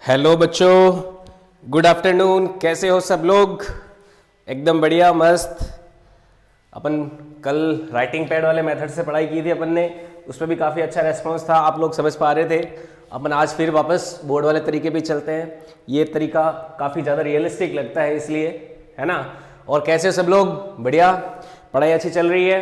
Hello बच्चों, good afternoon. कैसे हो सब लोग? एकदम बढ़िया, मस्त। अपन कल राइटिंग पैड वाले मेथड से पढ़ाई की थी अपन ने, उस पर भी काफ़ी अच्छा रेस्पॉन्स था, आप लोग समझ पा रहे थे। अपन आज फिर वापस बोर्ड वाले तरीके पे चलते हैं। ये तरीका काफ़ी ज़्यादा रियलिस्टिक लगता है इसलिए, है ना। और कैसे हो सब लोग? बढ़िया, पढ़ाई अच्छी चल रही है।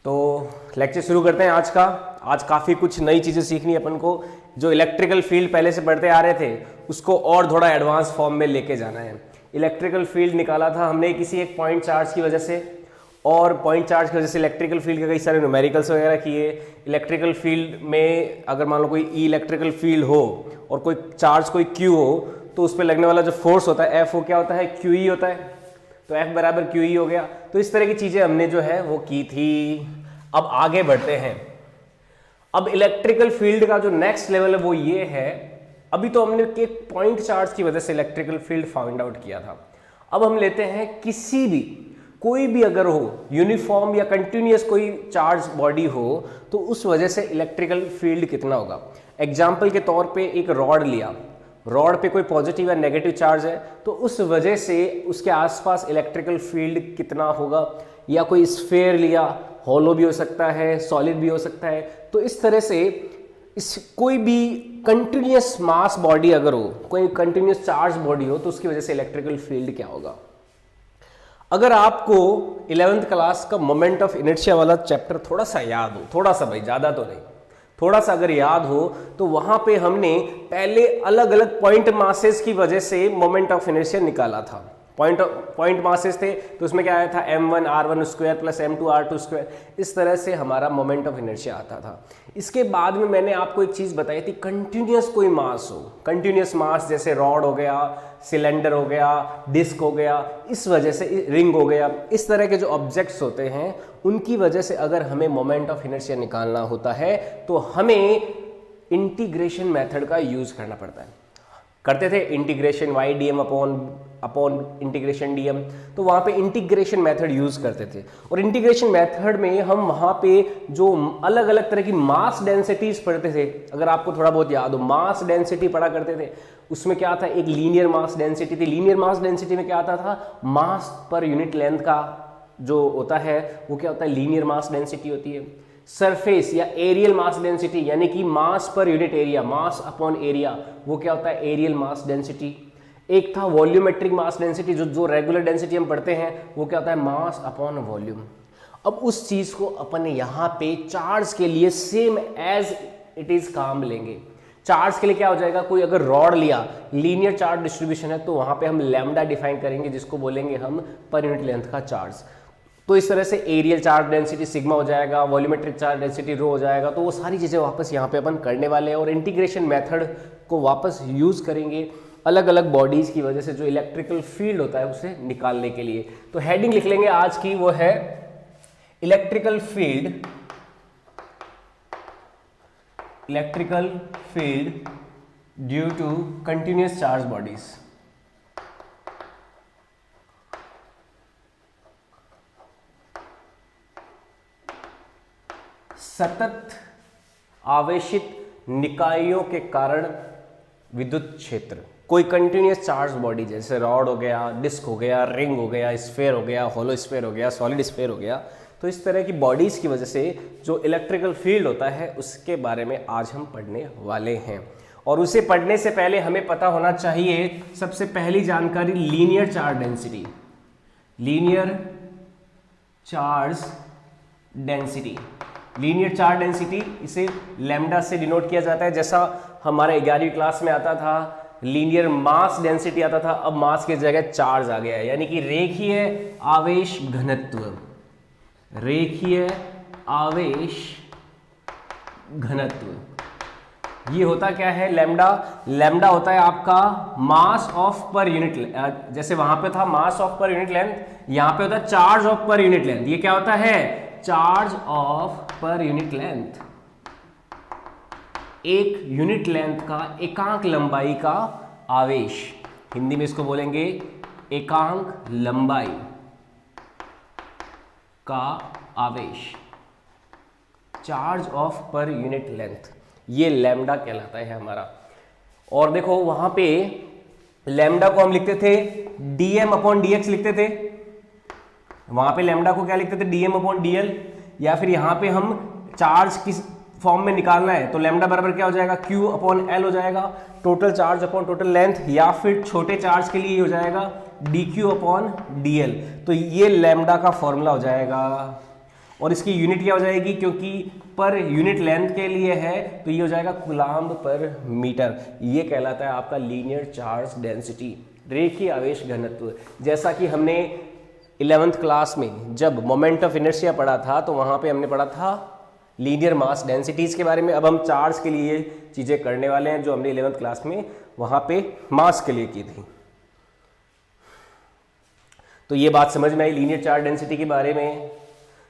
तो लेक्चर शुरू करते हैं आज का। आज काफ़ी कुछ नई चीज़ें सीखनी है अपन को। जो इलेक्ट्रिकल फील्ड पहले से पढ़ते आ रहे थे उसको और थोड़ा एडवांस फॉर्म में लेके जाना है। इलेक्ट्रिकल फील्ड निकाला था हमने किसी एक पॉइंट चार्ज की वजह से, और पॉइंट चार्ज की वजह से इलेक्ट्रिकल फील्ड के कई सारे न्यूमेरिकल्स वगैरह किए। इलेक्ट्रिकल फील्ड में अगर मान लो कोई ई इलेक्ट्रिकल फील्ड हो और कोई चार्ज कोई क्यू हो, तो उस पर लगने वाला जो फोर्स होता है एफ, वो क्या होता है? क्यू ई होता है। तो एफ बराबर क्यू ई हो गया। तो इस तरह की चीज़ें हमने जो है वो की थी। अब आगे बढ़ते हैं। अब इलेक्ट्रिकल फील्ड का जो नेक्स्ट लेवल है वो ये है। अभी तो हमने एक पॉइंट चार्ज की वजह से इलेक्ट्रिकल फील्ड फाइंड आउट किया था। अब हम लेते हैं किसी भी, कोई भी अगर हो, यूनिफॉर्म या कंटिन्यूअस कोई चार्ज बॉडी हो, तो उस वजह से इलेक्ट्रिकल फील्ड कितना होगा। एग्जाम्पल के तौर पे एक रॉड लिया, रॉड पे कोई पॉजिटिव या नेगेटिव चार्ज है, तो उस वजह से उसके आसपास इलेक्ट्रिकल फील्ड कितना होगा। या कोई स्फेयर लिया, हॉलो भी हो सकता है, सॉलिड भी हो सकता है। तो इस तरह से इस कोई भी कंटिन्यूअस मास बॉडी अगर हो, कोई कंटिन्यूअस चार्ज बॉडी हो, तो उसकी वजह से इलेक्ट्रिकल फील्ड क्या होगा। अगर आपको 11th क्लास का मोमेंट ऑफ इनर्शिया वाला चैप्टर थोड़ा सा याद हो, थोड़ा सा भाई, ज़्यादा तो नहीं, थोड़ा सा अगर याद हो, तो वहां पे हमने पहले अलग अलग पॉइंट मासेस की वजह से मोमेंट ऑफ इनर्शिया निकाला था। पॉइंट मासेस थे तो उसमें क्या आया था? m1 r1 square plus m2 r2 square. इस तरह से हमारा मोमेंट ऑफ इनर्शिया आता था। इसके बाद में मैंने आपको एक चीज़ बताई थी, कंटिन्यूअस कोई मास हो, कंटिन्यूअस मास जैसे रॉड हो गया, सिलेंडर हो गया, डिस्क हो गया, इस वजह से रिंग हो गया, इस तरह के जो ऑब्जेक्ट्स होते हैं उनकी वजह से अगर हमें मोमेंट ऑफ इनर्शिया निकालना होता है तो हमें इंटीग्रेशन मेथड का यूज करना पड़ता है। करते थे integration Y D M upon integration D M, तो वहाँ पे इंटीग्रेशन मेथड यूज करते थे। और इंटीग्रेशन मेथड में हम वहाँ पे जो अलग अलग तरह की मास डेंसिटीज पढ़ते थे, अगर आपको थोड़ा बहुत याद हो, मास डेंसिटी पढ़ा करते थे। उसमें क्या था? एक लीनियर मास डेंसिटी थी। लीनियर मास डेंसिटी में क्या आता था? मास पर यूनिट लेंथ का जो होता है वो क्या होता है? लीनियर मास डेंसिटी होती है। सरफेस या एरियल मास डेंसिटी, यानी कि mass per unit area, mass upon area, वो क्या होता है? Areal mass density. एक था वॉल्यूमेट्रिक मास डेंसिटी, जो रेगुलर डेंसिटी हम पढ़ते हैं, वो क्या होता है? Mass upon volume. अब उस चीज को अपन यहाँ पे चार्ज के लिए सेम एज इट इज काम लेंगे। चार्ज के लिए क्या हो जाएगा? कोई अगर रॉड लिया, लीनियर चार्ज डिस्ट्रीब्यूशन है, तो वहां पे हम लैम्डा डिफाइन करेंगे, जिसको बोलेंगे हम पर यूनिट लेंथ का चार्ज। तो इस तरह से एरियल चार्ज डेंसिटी सिग्मा हो जाएगा, वॉल्यूमेट्रिक चार्ज डेंसिटी रो हो जाएगा। तो वो सारी चीज़ें वापस यहाँ पे अपन करने वाले हैं और इंटीग्रेशन मेथड को वापस यूज़ करेंगे अलग अलग बॉडीज़ की वजह से जो इलेक्ट्रिकल फील्ड होता है उसे निकालने के लिए। तो हेडिंग लिख लेंगे आज की, वो है electrical field, electrical field due to continuous charge bodies. सतत आवेशित निकायों के कारण विद्युत क्षेत्र, कोई कंटिन्यूअस चार्ज बॉडी जैसे रॉड हो गया, डिस्क हो गया, रिंग हो गया, स्फेयर हो गया, होलो स्फेयर हो गया, सॉलिड स्फेयर हो गया, तो इस तरह की बॉडीज की वजह से जो इलेक्ट्रिकल फील्ड होता है उसके बारे में आज हम पढ़ने वाले हैं। और उसे पढ़ने से पहले हमें पता होना चाहिए सबसे पहली जानकारी linear charge density. Linear charge density, linear charge density, इसे लैम्डा से डिनोट किया जाता है। जैसा हमारे 11वीं क्लास में आता था लीनियर मास डेंसिटी आता था, अब मास की जगह चार्ज आ गया है, यानी कि रेखीय आवेश घनत्व। रेखीय आवेश घनत्व ये होता क्या है? लैम्डा। लैम्डा होता है आपका मास ऑफ पर यूनिट, जैसे वहां पे था mass of per unit length, यहां पे होता है charge of per unit length. ये क्या होता है? Charge of per unit length, एक यूनिट लेंथ का एकांक लंबाई का आवेश, हिंदी में इसको बोलेंगे एकांक लंबाई का आवेश, charge of per unit length, ये लैम्डा कहलाता है हमारा। और देखो वहां पे लैम्डा को हम लिखते थे dm अपॉन dx लिखते थे, वहां पे लैम्डा को क्या लिखते थे dm अपॉन dl, या फिर यहां पे हम चार्ज किस फॉर्म में निकालना है तो लैम्डा बराबर क्या हो जाएगा q अपॉन l हो जाएगा, total charge upon total length, या फिर छोटे चार्ज के लिए हो जाएगा dq अपॉन dl। तो ये लैम्डा का फॉर्मूला हो जाएगा और इसकी यूनिट क्या हो जाएगी, क्योंकि पर यूनिट लेंथ के लिए है तो ये हो जाएगा कूलाम्ब पर मीटर। ये कहलाता है आपका लीनियर चार्ज डेंसिटी, रेखीय आवेश घनत्व। जैसा कि हमने 11th क्लास में जब मोमेंट ऑफ इनर्शिया पढ़ा था तो वहां पे हमने पढ़ा था लीनियर मास डेंसिटीज के बारे में। अब हम चार्ज के लिए चीजें करने वाले हैं जो हमने 11th क्लास में वहां पे मास के लिए की थी। तो ये बात समझ में आई लीनियर चार्ज डेंसिटी के बारे में।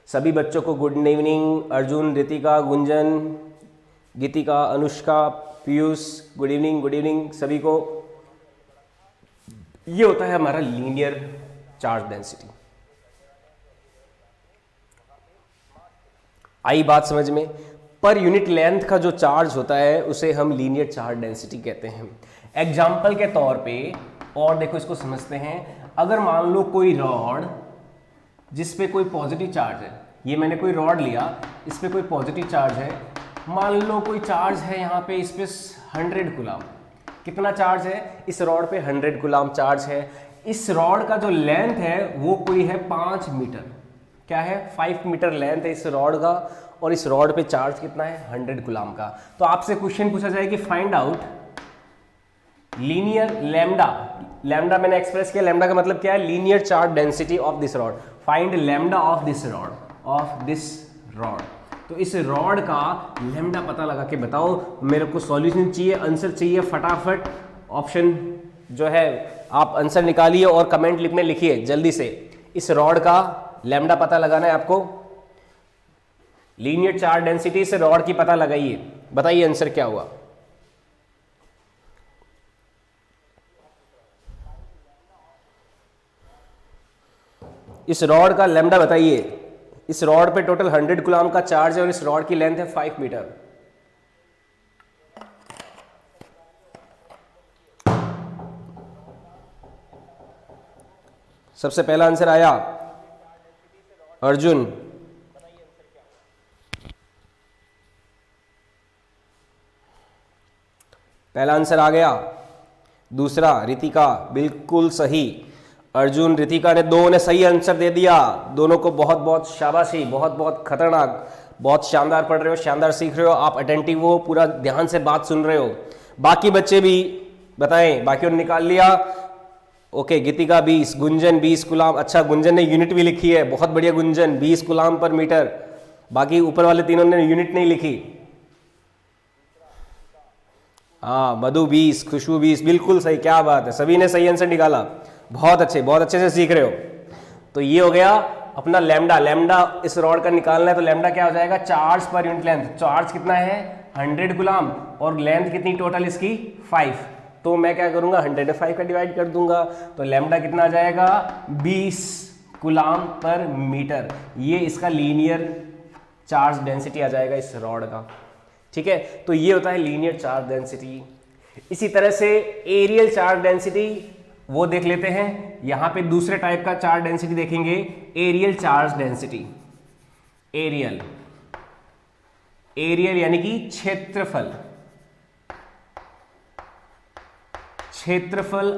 सभी बच्चों को गुड इवनिंग, अर्जुन, रितिका, गुंजन, गीतिका, अनुष्का, पीयूष, गुड इवनिंग सभी को। ये होता है हमारा लीनियर चार्ज डेंसिटी। आई बात समझ में। पर यूनिट लेंथ का जो चार्ज होता है उसे हम लीनियर चार्ज डेंसिटी कहते हैं। एग्जाम्पल के तौर पे और देखो इसको समझते हैं। अगर मान लो कोई रॉड जिस पे कोई पॉजिटिव चार्ज है, ये मैंने कोई रॉड लिया, इस पे कोई पॉजिटिव चार्ज है, मान लो कोई चार्ज है यहाँ पे, इस पे 100 कूलाम। कितना चार्ज है इस रॉड पे? 100 कूलाम चार्ज है। इस रॉड का जो लेंथ है वो कोई है 5 मीटर। क्या है? 5 मीटर लेंथ है इस रॉड का, और इस रॉड पे चार्ज कितना है? 100 कूलाम का। तो आपसे क्वेश्चन पूछा जाए कि find out linear lambda. Lambda मैंने एक्सप्रेस किया, लैम्डा का मतलब क्या है? Linear charge density of this rod. Find lambda of this rod, तो इस रॉड का लैम्डा पता लगा के बताओ। मेरे को सॉल्यूशन चाहिए, आंसर चाहिए फटाफट। ऑप्शन जो है आप आंसर निकालिए और कमेंट लिखने लिखिए जल्दी से। इस रॉड का लैम्डा पता लगाना है आपको। लीनियर चार्ज डेंसिटी से रॉड की पता लगाइए, बताइए आंसर क्या हुआ। इस रॉड का लैम्डा बताइए। इस रॉड पे टोटल 100 कूलाम का चार्ज है और इस रॉड की लेंथ है 5 मीटर। सबसे पहला आंसर आया अर्जुन। पहला आंसर आ गया। दूसरा रितिका, बिल्कुल सही। अर्जुन, रितिका ने दोनों ने सही आंसर दे दिया। दोनों को बहुत बहुत शाबाशी, बहुत बहुत खतरनाक, बहुत शानदार पढ़ रहे हो, शानदार सीख रहे हो, आप अटेंटिव हो, पूरा ध्यान से बात सुन रहे हो। बाकी बच्चे भी बताएं, बाकी उन्होंने निकाल लिया। ओके, गीतिका 20, गुंजन 20 कूलाम। अच्छा, गुंजन ने यूनिट भी लिखी है, बहुत बढ़िया गुंजन, 20 कूलाम पर मीटर। बाकी ऊपर वाले तीनों ने यूनिट नहीं लिखी। हाँ, मधु 20, खुशबू 20, बिल्कुल सही, क्या बात है, सभी ने सही आंसर निकाला। बहुत अच्छे से सीख रहे हो। तो ये हो गया अपना लैम्डा। लैम्डा इस रॉड का निकालना है तो लैम्डा क्या हो जाएगा? Charge per unit length. Charge कितना है? 100 कूलाम, और लेंथ कितनी टोटल इसकी? 5। तो मैं क्या करूंगा? 105 का डिवाइड कर दूंगा, तो लैम्डा कितना आ जाएगा? 20 कूलाम पर मीटर। ये इसका लीनियर चार्ज डेंसिटी आ जाएगा इस रॉड का। ठीक है, तो ये होता है लीनियर चार्ज डेंसिटी। इसी तरह से एरियल चार्ज डेंसिटी वो देख लेते हैं। यहां पे दूसरे टाइप का चार्ज डेंसिटी देखेंगे, एरियल चार्ज डेंसिटी। एरियल यानी कि क्षेत्रफल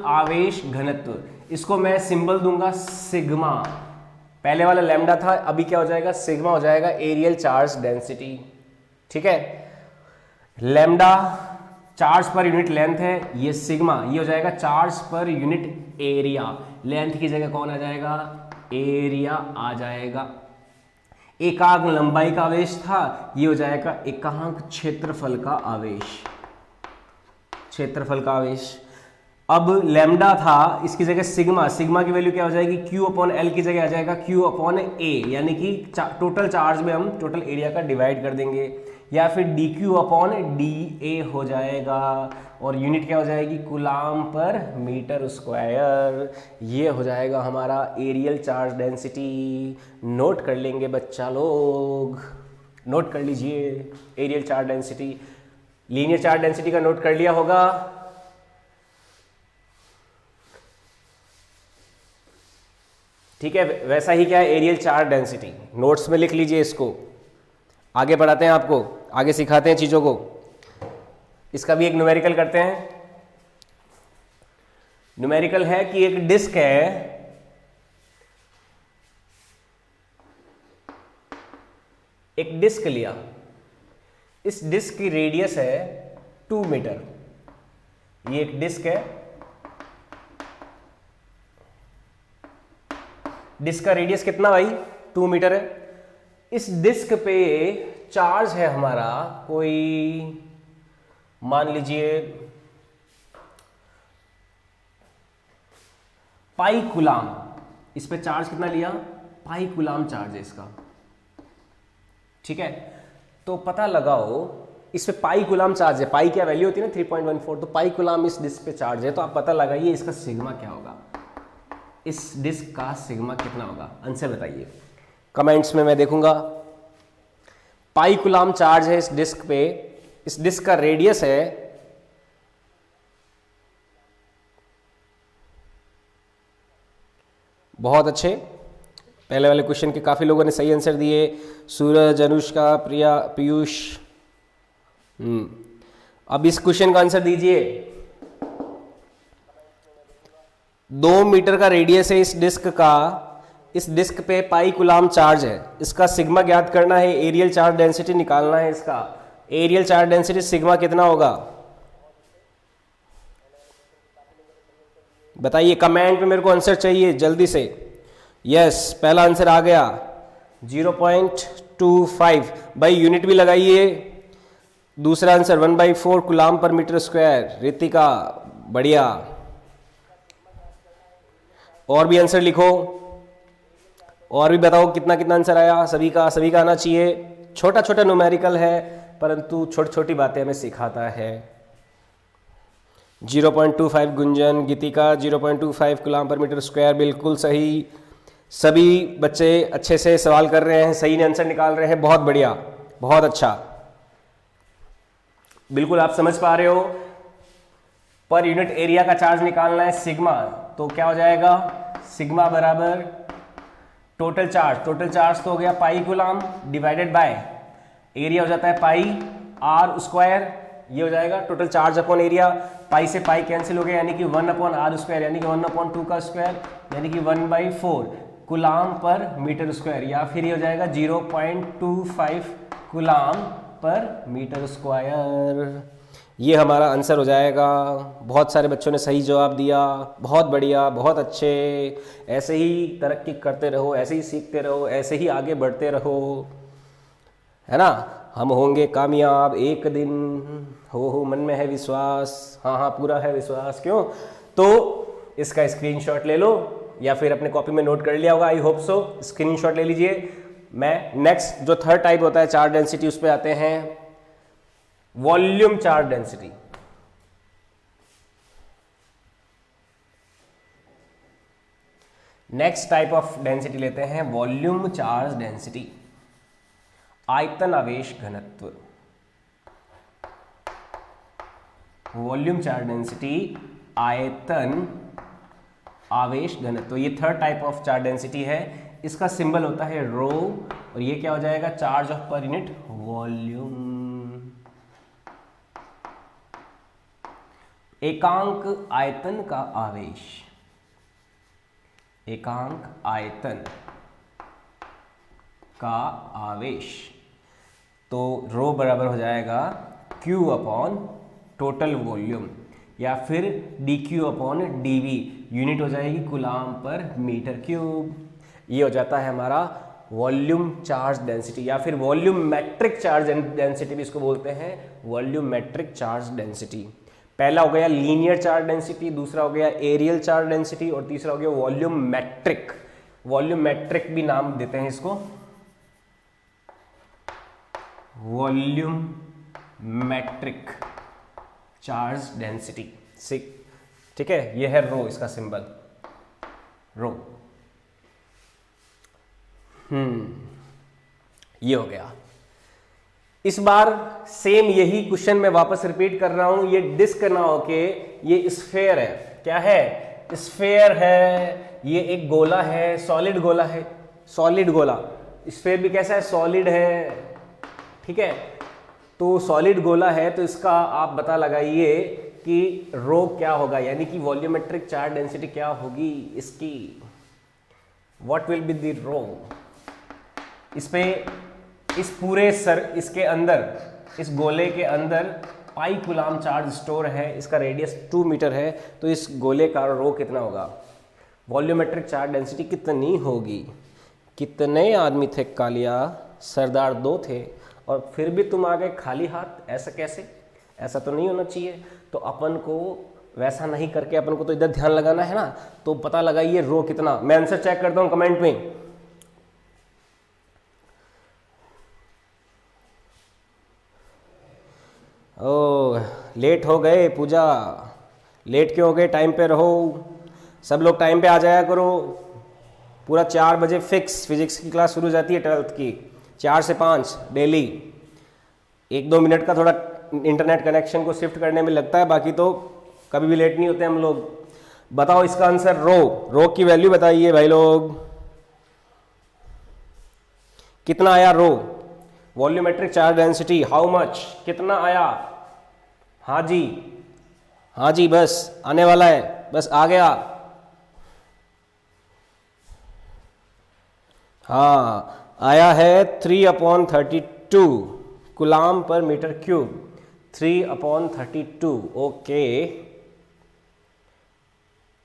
आवेश घनत्व। इसको मैं सिंबल दूंगा सिग्मा। पहले वाला लैम्डा था, अभी क्या हो जाएगा? सिग्मा हो जाएगा, एरियल चार्ज डेंसिटी। ठीक है, lambda charge per unit length है, ये सिग्मा, ये हो जाएगा चार्ज पर यूनिट एरिया। लेंथ की जगह कौन आ जाएगा? एरिया आ जाएगा। एकांक लंबाई का आवेश था, ये हो जाएगा एकांक क्षेत्रफल का आवेश। अब लैम्डा था, इसकी जगह सिग्मा। सिग्मा की वैल्यू क्या हो जाएगी? Q अपॉन L की जगह आ जाएगा Q अपॉन A, यानी कि टोटल चार्ज में हम टोटल एरिया का डिवाइड कर देंगे, या फिर dQ अपॉन dA हो जाएगा, और यूनिट क्या हो जाएगी? कूलाम पर मीटर स्क्वायर। ये हो जाएगा हमारा एरियल चार्ज डेंसिटी। नोट कर लेंगे बच्चा लोग, नोट कर लीजिए areal charge density. Linear charge density का नोट कर लिया होगा। ठीक है, वैसा ही क्या है एरियल चार्ज डेंसिटी, नोट्स में लिख लीजिए इसको, आगे बढ़ाते हैं आपको, आगे सिखाते हैं चीजों को। इसका भी एक न्यूमेरिकल करते हैं। न्यूमेरिकल है कि एक डिस्क है, एक डिस्क लिया, इस डिस्क की रेडियस है 2 मीटर, ये एक डिस्क है, डिस्क का रेडियस कितना भाई 2 मीटर है। इस डिस्क पे चार्ज है हमारा कोई मान लीजिए पाई कूलाम, इस पे चार्ज कितना लिया, पाई कूलाम चार्ज है इसका, ठीक है। तो पता लगाओ इस पे पाई कूलाम चार्ज है, पाई क्या वैल्यू होती है ना 3.14, तो पाई कूलाम इस डिस्क पे चार्ज है, तो आप पता लगाइए इसका सिग्मा क्या होगा, इस डिस्क का सिग्मा कितना होगा, आंसर बताइए कमेंट्स में, मैं देखूंगा। पाई कूलाम चार्ज है इस डिस्क पे, इस डिस्क का रेडियस है बहुत अच्छे, पहले वाले क्वेश्चन के काफी लोगों ने सही आंसर दिए, सूरज, अनुष्का, प्रिया, पीयूष। अब इस क्वेश्चन का आंसर दीजिए। 2 मीटर का रेडियस है इस डिस्क का, इस डिस्क पे पाई कूलाम चार्ज है, इसका सिग्मा ज्ञात करना है, एरियल चार्ज डेंसिटी निकालना है इसका, एरियल चार्ज डेंसिटी सिग्मा कितना होगा बताइए, कमेंट में मेरे को आंसर चाहिए जल्दी से। यस, पहला आंसर आ गया 0.25, भाई यूनिट भी लगाइए। दूसरा आंसर 1/4 कूलाम पर मीटर स्क्वायर, रितिका बढ़िया। और भी आंसर लिखो, और भी बताओ कितना कितना आंसर आया, सभी का आना चाहिए। छोटा छोटा न्यूमेरिकल है परंतु छोटी छोटी बातें हमें सिखाता है। 0.25 गुंजन, गीतिका 0.25 कूलाम पर मीटर स्क्वायर, बिल्कुल सही। सभी बच्चे अच्छे से सवाल कर रहे हैं, सही आंसर निकाल रहे हैं, बहुत बढ़िया, बहुत अच्छा, बिल्कुल आप समझ पा रहे हो। पर यूनिट एरिया का चार्ज निकालना है सिग्मा, तो क्या हो जाएगा, सिग्मा बराबर टोटल चार्ज तो हो गया पाई कूलाम डिवाइडेड बाय एरिया हो जाता है पाई आर स्क्वायर, ये हो जाएगा टोटल चार्ज अपॉन एरिया। पाई से पाई कैंसिल हो गया, यानी कि 1/r स्क्वायर, यानी कि 1/2 का स्क्वायर, यानी कि 1/4 कूलाम पर मीटर स्क्वायर, या फिर ये हो जाएगा 0.25 कूलाम पर मीटर स्क्वायर। ये हमारा आंसर हो जाएगा। बहुत सारे बच्चों ने सही जवाब दिया, बहुत बढ़िया, बहुत अच्छे। ऐसे ही तरक्की करते रहो, ऐसे ही सीखते रहो, ऐसे ही आगे बढ़ते रहो, है ना, हम होंगे कामयाब एक दिन, हो मन में है विश्वास, हाँ हाँ पूरा है विश्वास। क्यों, तो इसका स्क्रीनशॉट ले लो या फिर अपने कॉपी में नोट कर लिया होगा, आई होप सो, स्क्रीनशॉट ले लीजिए। मैं नेक्स्ट जो थर्ड टाइप होता है चार्ज डेंसिटी, उस पर आते हैं, volume charge density. Next type of density लेते हैं वॉल्यूम चार्ज डेंसिटी, आयतन आवेश घनत्व। वॉल्यूम चार्ज डेंसिटी, आयतन आवेश घनत्व, ये third type of charge density है। इसका सिंबल होता है रो, और ये क्या हो जाएगा, charge of per unit volume. एकांक आयतन का आवेश, एकांक आयतन का आवेश, तो रो बराबर हो जाएगा Q अपॉन टोटल वॉल्यूम, या फिर dQ अपॉन dV, यूनिट हो जाएगी कूलाम पर मीटर क्यूब। ये हो जाता है हमारा वॉल्यूम चार्ज डेंसिटी, या फिर वॉल्यूम मैट्रिक चार्ज डेंसिटी भी इसको बोलते हैं, वॉल्यूम मैट्रिक चार्ज डेंसिटी। पहला हो गया लीनियर चार्ज डेंसिटी, दूसरा हो गया एरियल चार्ज डेंसिटी, और तीसरा हो गया वॉल्यूम मैट्रिक। वॉल्यूम मैट्रिक भी नाम देते हैं इसको, वॉल्यूम मैट्रिक चार्ज डेंसिटी। ठीक है, यह है रो, इसका सिंबल रो। ये हो गया। इस बार सेम यही क्वेश्चन मैं वापस रिपीट कर रहा हूं, ये डिस्क ना होके ये स्फेयर है, क्या है, स्फेयर है, ये एक गोला है, सॉलिड गोला है, सॉलिड गोला। स्फेयर भी कैसा है? सॉलिड है, ठीक है। तो सॉलिड गोला है तो इसका आप पता लगाइए कि रो क्या होगा, यानी कि वॉल्यूमेट्रिक चार्ज डेंसिटी क्या होगी इसकी। What will be the rho? इस पे इस पूरे इसके अंदर, इस गोले के अंदर पाई कूलाम चार्ज स्टोर है, इसका रेडियस 2 मीटर है, तो इस गोले का रो कितना होगा? वॉल्यूमेट्रिक चार्ज डेंसिटी कितनी होगी? कितने आदमी थे कालिया? सरदार 2 थे, और फिर भी तुम आ गए खाली हाथ। ऐसा कैसे? ऐसा तो नहीं होना चाहिए। तो अपन को वैसा नहीं करके अपन को तो इधर ध्यान लगाना है ना। तो पता लगाइए रो कितना। मैं आंसर चेक करता हूं कमेंट में। ओह, लेट हो गए पूजा। लेट क्यों हो गए? टाइम पे रहो, सब लोग टाइम पे आ जाया करो। पूरा 4 बजे फिक्स फिजिक्स की क्लास शुरू हो जाती है 12th की, 4 से 5 डेली। 1-2 मिनट का थोड़ा इंटरनेट कनेक्शन को शिफ्ट करने में लगता है, बाकी तो कभी भी लेट नहीं होते हम लोग। बताओ इसका आंसर रो। रो की वैल्यू बताइए भाई लोग, कितना आया rho? Volumetric charge density how much? कितना आया? हाँ जी, हाँ जी, बस आने वाला है, बस आ गया। हाँ, आया है 3/32 कूलाम पर मीटर क्यूब। 3/32, ओके।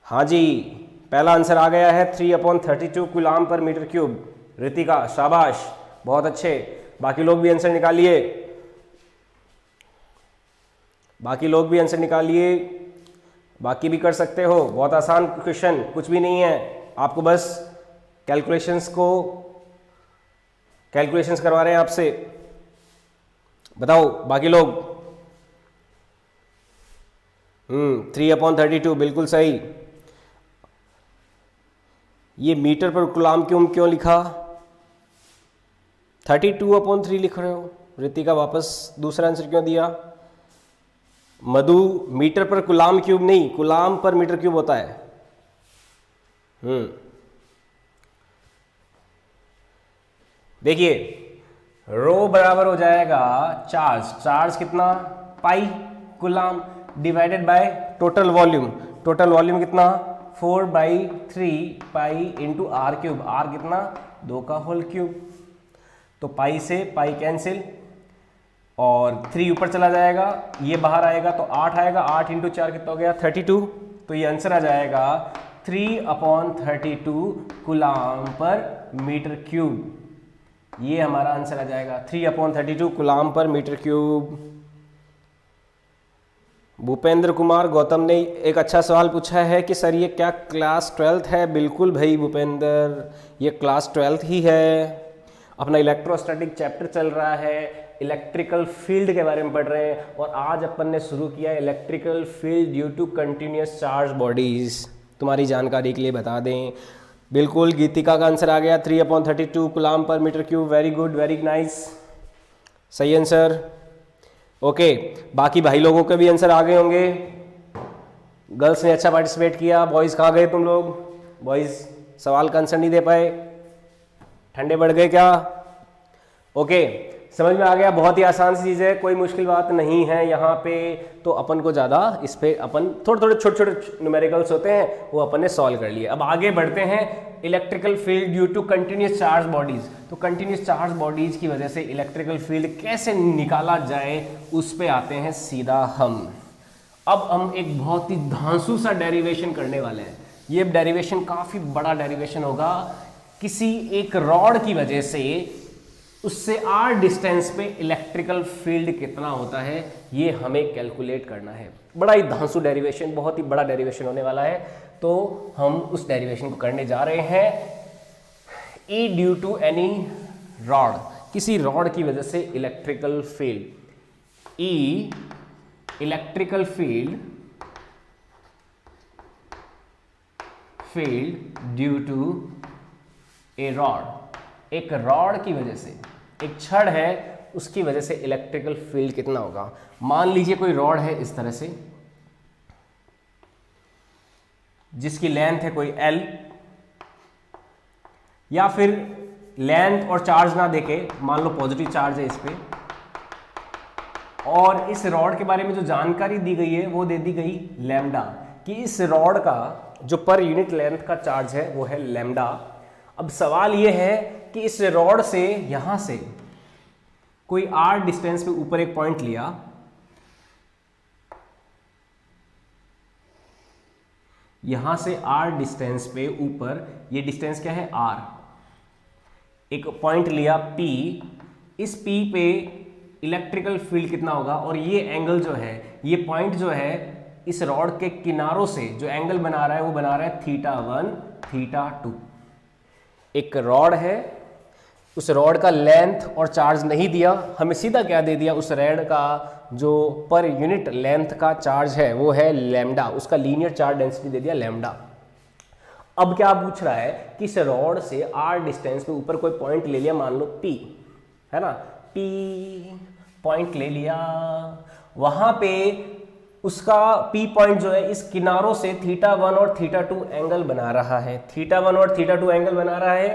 हाँ जी, पहला आंसर आ गया है 3/32 कूलाम पर मीटर क्यूब। रितिका शाबाश, बहुत अच्छे। बाकी लोग भी आंसर निकालिए, बाकी लोग भी आंसर निकालिए। बाकी भी कर सकते हो, बहुत आसान क्वेश्चन, कुछ भी नहीं है। आपको बस कैलकुलेशंस करवा रहे हैं आपसे। बताओ बाकी लोग। 3/32 बिल्कुल सही। ये मीटर पर कूलाम क्यों लिखा? 32/3 लिख रहे हो। रितिका वापस दूसरा आंसर क्यों दिया? Madhu, metre per coulomb cube नहीं, कूलाम पर मीटर क्यूब होता है। देखिए, रो बराबर हो जाएगा चार्ज कितना? Pi coulomb divided by total volume. Total volume कितना? 4/3 pi into R cube. R कितना? 2 का होल क्यूब। तो पाई से पाई कैंसिल, और 3 ऊपर चला जाएगा, ये बाहर आएगा तो 8 आएगा। 8 इंटू 4 कितना हो गया? 32। तो ये आंसर आ जाएगा 3/32 कूलाम पर मीटर क्यूब। ये हमारा आंसर आ जाएगा 3/32 कूलाम पर मीटर क्यूब। भूपेंद्र कुमार गौतम ने एक अच्छा सवाल पूछा है कि सर ये क्या क्लास 12th है? बिल्कुल भाई भूपेंद्र, ये क्लास 12th ही है। अपना इलेक्ट्रोस्टैटिक चैप्टर चल रहा है, इलेक्ट्रिकल फील्ड के बारे में पढ़ रहे हैं, और आज अपन ने शुरू किया electrical field due to continuous charge bodies. तुम्हारी जानकारी के लिए बता दें, बिल्कुल गीतिका का आंसर आ गया 3/32 कूलाम पर metre cube. Very good, very nice, सही आंसर। ओके, बाकी भाई लोगों के भी आंसर आ गए होंगे। गर्ल्स ने अच्छा पार्टिसिपेट किया। बॉयज़ कहाँ गए तुम लोग? बॉयज़ सवाल का आंसर नहीं दे पाए, ठंडे बढ़ गए क्या? ओके, समझ में आ गया। बहुत ही आसान सी चीज़ है, कोई मुश्किल बात नहीं है यहाँ पे। तो अपन को ज़्यादा इस पे अपन थोड़े छोटे न्यूमेरिकल्स होते हैं, वो अपन ने सॉल्व कर लिए। अब आगे बढ़ते हैं। Electrical field due to continuous charge bodies. तो कंटिन्यूस चार्ज बॉडीज की वजह से इलेक्ट्रिकल फील्ड कैसे निकाला जाए, उस पे आते हैं सीधा हम। अब हम एक बहुत ही धांसू सा डेरिवेशन करने वाले हैं। ये डेरिवेशन काफ़ी बड़ा डेरिवेशन होगा। किसी एक रॉड की वजह से उससे r डिस्टेंस पे इलेक्ट्रिकल फील्ड कितना होता है, ये हमें कैलकुलेट करना है। बड़ा ही धांसू डेरिवेशन, बहुत ही बड़ा डेरिवेशन होने वाला है। तो हम उस डेरिवेशन को करने जा रहे हैं। E due to any rod, किसी रॉड की वजह से electrical field, E electrical field due to a rod. एक रॉड की वजह से, एक छड़ है, उसकी वजह से इलेक्ट्रिकल फील्ड कितना होगा। मान लीजिए कोई रॉड है इस तरह से, जिसकी लेंथ है कोई L, या फिर लेंथ और चार्ज ना देके मान लो पॉजिटिव चार्ज है इस पे, और इस रॉड के बारे में जो जानकारी दी गई है वो दे दी गई लैम्डा, कि इस रॉड का जो पर यूनिट लेंथ का चार्ज है वो है लैम्डा। अब सवाल ये है कि इस रॉड से यहां से कोई r डिस्टेंस पे ऊपर एक पॉइंट लिया, यहां से r डिस्टेंस पे ऊपर, ये डिस्टेंस क्या है r, एक पॉइंट लिया P, इस P पे इलेक्ट्रिकल फील्ड कितना होगा, और ये एंगल जो है, ये पॉइंट जो है इस रॉड के किनारों से जो एंगल बना रहा है वो बना रहा है θ1 θ2। एक रॉड है, उस रॉड का लेंथ और चार्ज नहीं दिया, हमें सीधा क्या दे दिया, उस रॉड का जो पर यूनिट लेंथ का चार्ज है वो है लैम्डा, उसका लीनियर चार्ज डेंसिटी दे दिया लैम्डा। अब क्या पूछ रहा है कि इस रॉड से r डिस्टेंस पे ऊपर कोई पॉइंट ले लिया, मान लो P है ना, P पॉइंट ले लिया, वहां पे उसका P पॉइंट जो है इस किनारों से θ1 और θ2 एंगल बना रहा है, θ1 और θ2 एंगल बना रहा है,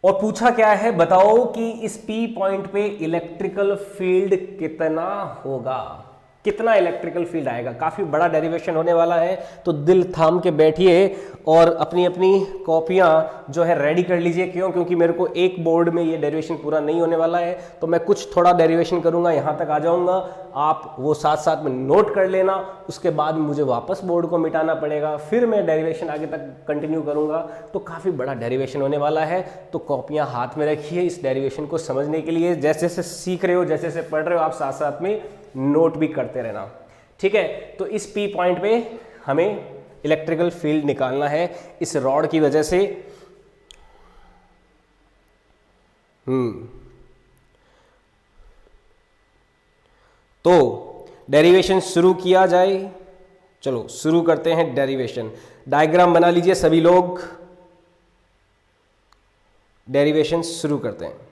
और पूछा क्या है, बताओ कि इस P पॉइंट पे इलेक्ट्रिकल फील्ड कितना होगा, कितना इलेक्ट्रिकल फील्ड आएगा। काफी बड़ा डेरिवेशन होने वाला है, तो दिल थाम के बैठिए और अपनी अपनी कॉपियां जो है रेडी कर लीजिए। क्यों? क्योंकि मेरे को एक बोर्ड में ये डेरिवेशन पूरा नहीं होने वाला है, तो मैं कुछ थोड़ा डेरिवेशन करूंगा, यहां तक आ जाऊंगा, आप वो साथ साथ में नोट कर लेना, उसके बाद मुझे वापस बोर्ड को मिटाना पड़ेगा, फिर मैं डेरिवेशन आगे तक कंटिन्यू करूंगा। तो काफी बड़ा डेरिवेशन होने वाला है, तो कॉपियां हाथ में रखिए इस डेरिवेशन को समझने के लिए। जैसे जैसे सीख रहे हो, जैसे जैसे पढ़ रहे हो, आप साथ साथ में नोट भी करते रहना, ठीक है। तो इस P पॉइंट पे हमें इलेक्ट्रिकल फील्ड निकालना है इस रॉड की वजह से। तो डेरिवेशन शुरू किया जाए, चलो शुरू करते हैं डेरिवेशन। डायग्राम बना लीजिए सभी लोग, डेरिवेशन शुरू करते हैं।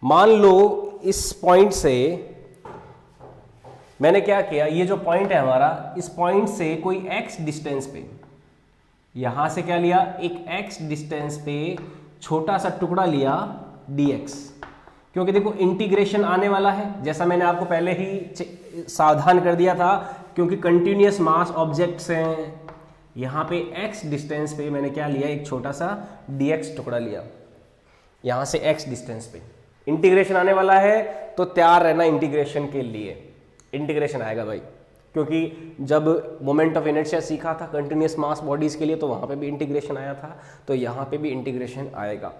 मान लो इस पॉइंट से मैंने क्या किया, ये जो पॉइंट है हमारा, इस पॉइंट से कोई x डिस्टेंस पे, यहां से क्या लिया, एक x डिस्टेंस पे छोटा सा टुकड़ा लिया dx, क्योंकि देखो इंटीग्रेशन आने वाला है, जैसा मैंने आपको पहले ही सावधान कर दिया था, क्योंकि कंटिन्यूअस मास ऑब्जेक्ट्स हैं। यहां पे x डिस्टेंस पे मैंने क्या लिया, एक छोटा सा dx टुकड़ा लिया, यहां से x डिस्टेंस पे इंटीग्रेशन आने वाला है, तो तैयार रहना इंटीग्रेशन के लिए। इंटीग्रेशन आएगा भाई, क्योंकि जब मोमेंट ऑफ इनर्शिया सीखा था कंटिन्यूअस मास बॉडीज के लिए, तो वहां पे भी इंटीग्रेशन आया था, तो यहां पे भी इंटीग्रेशन आएगा।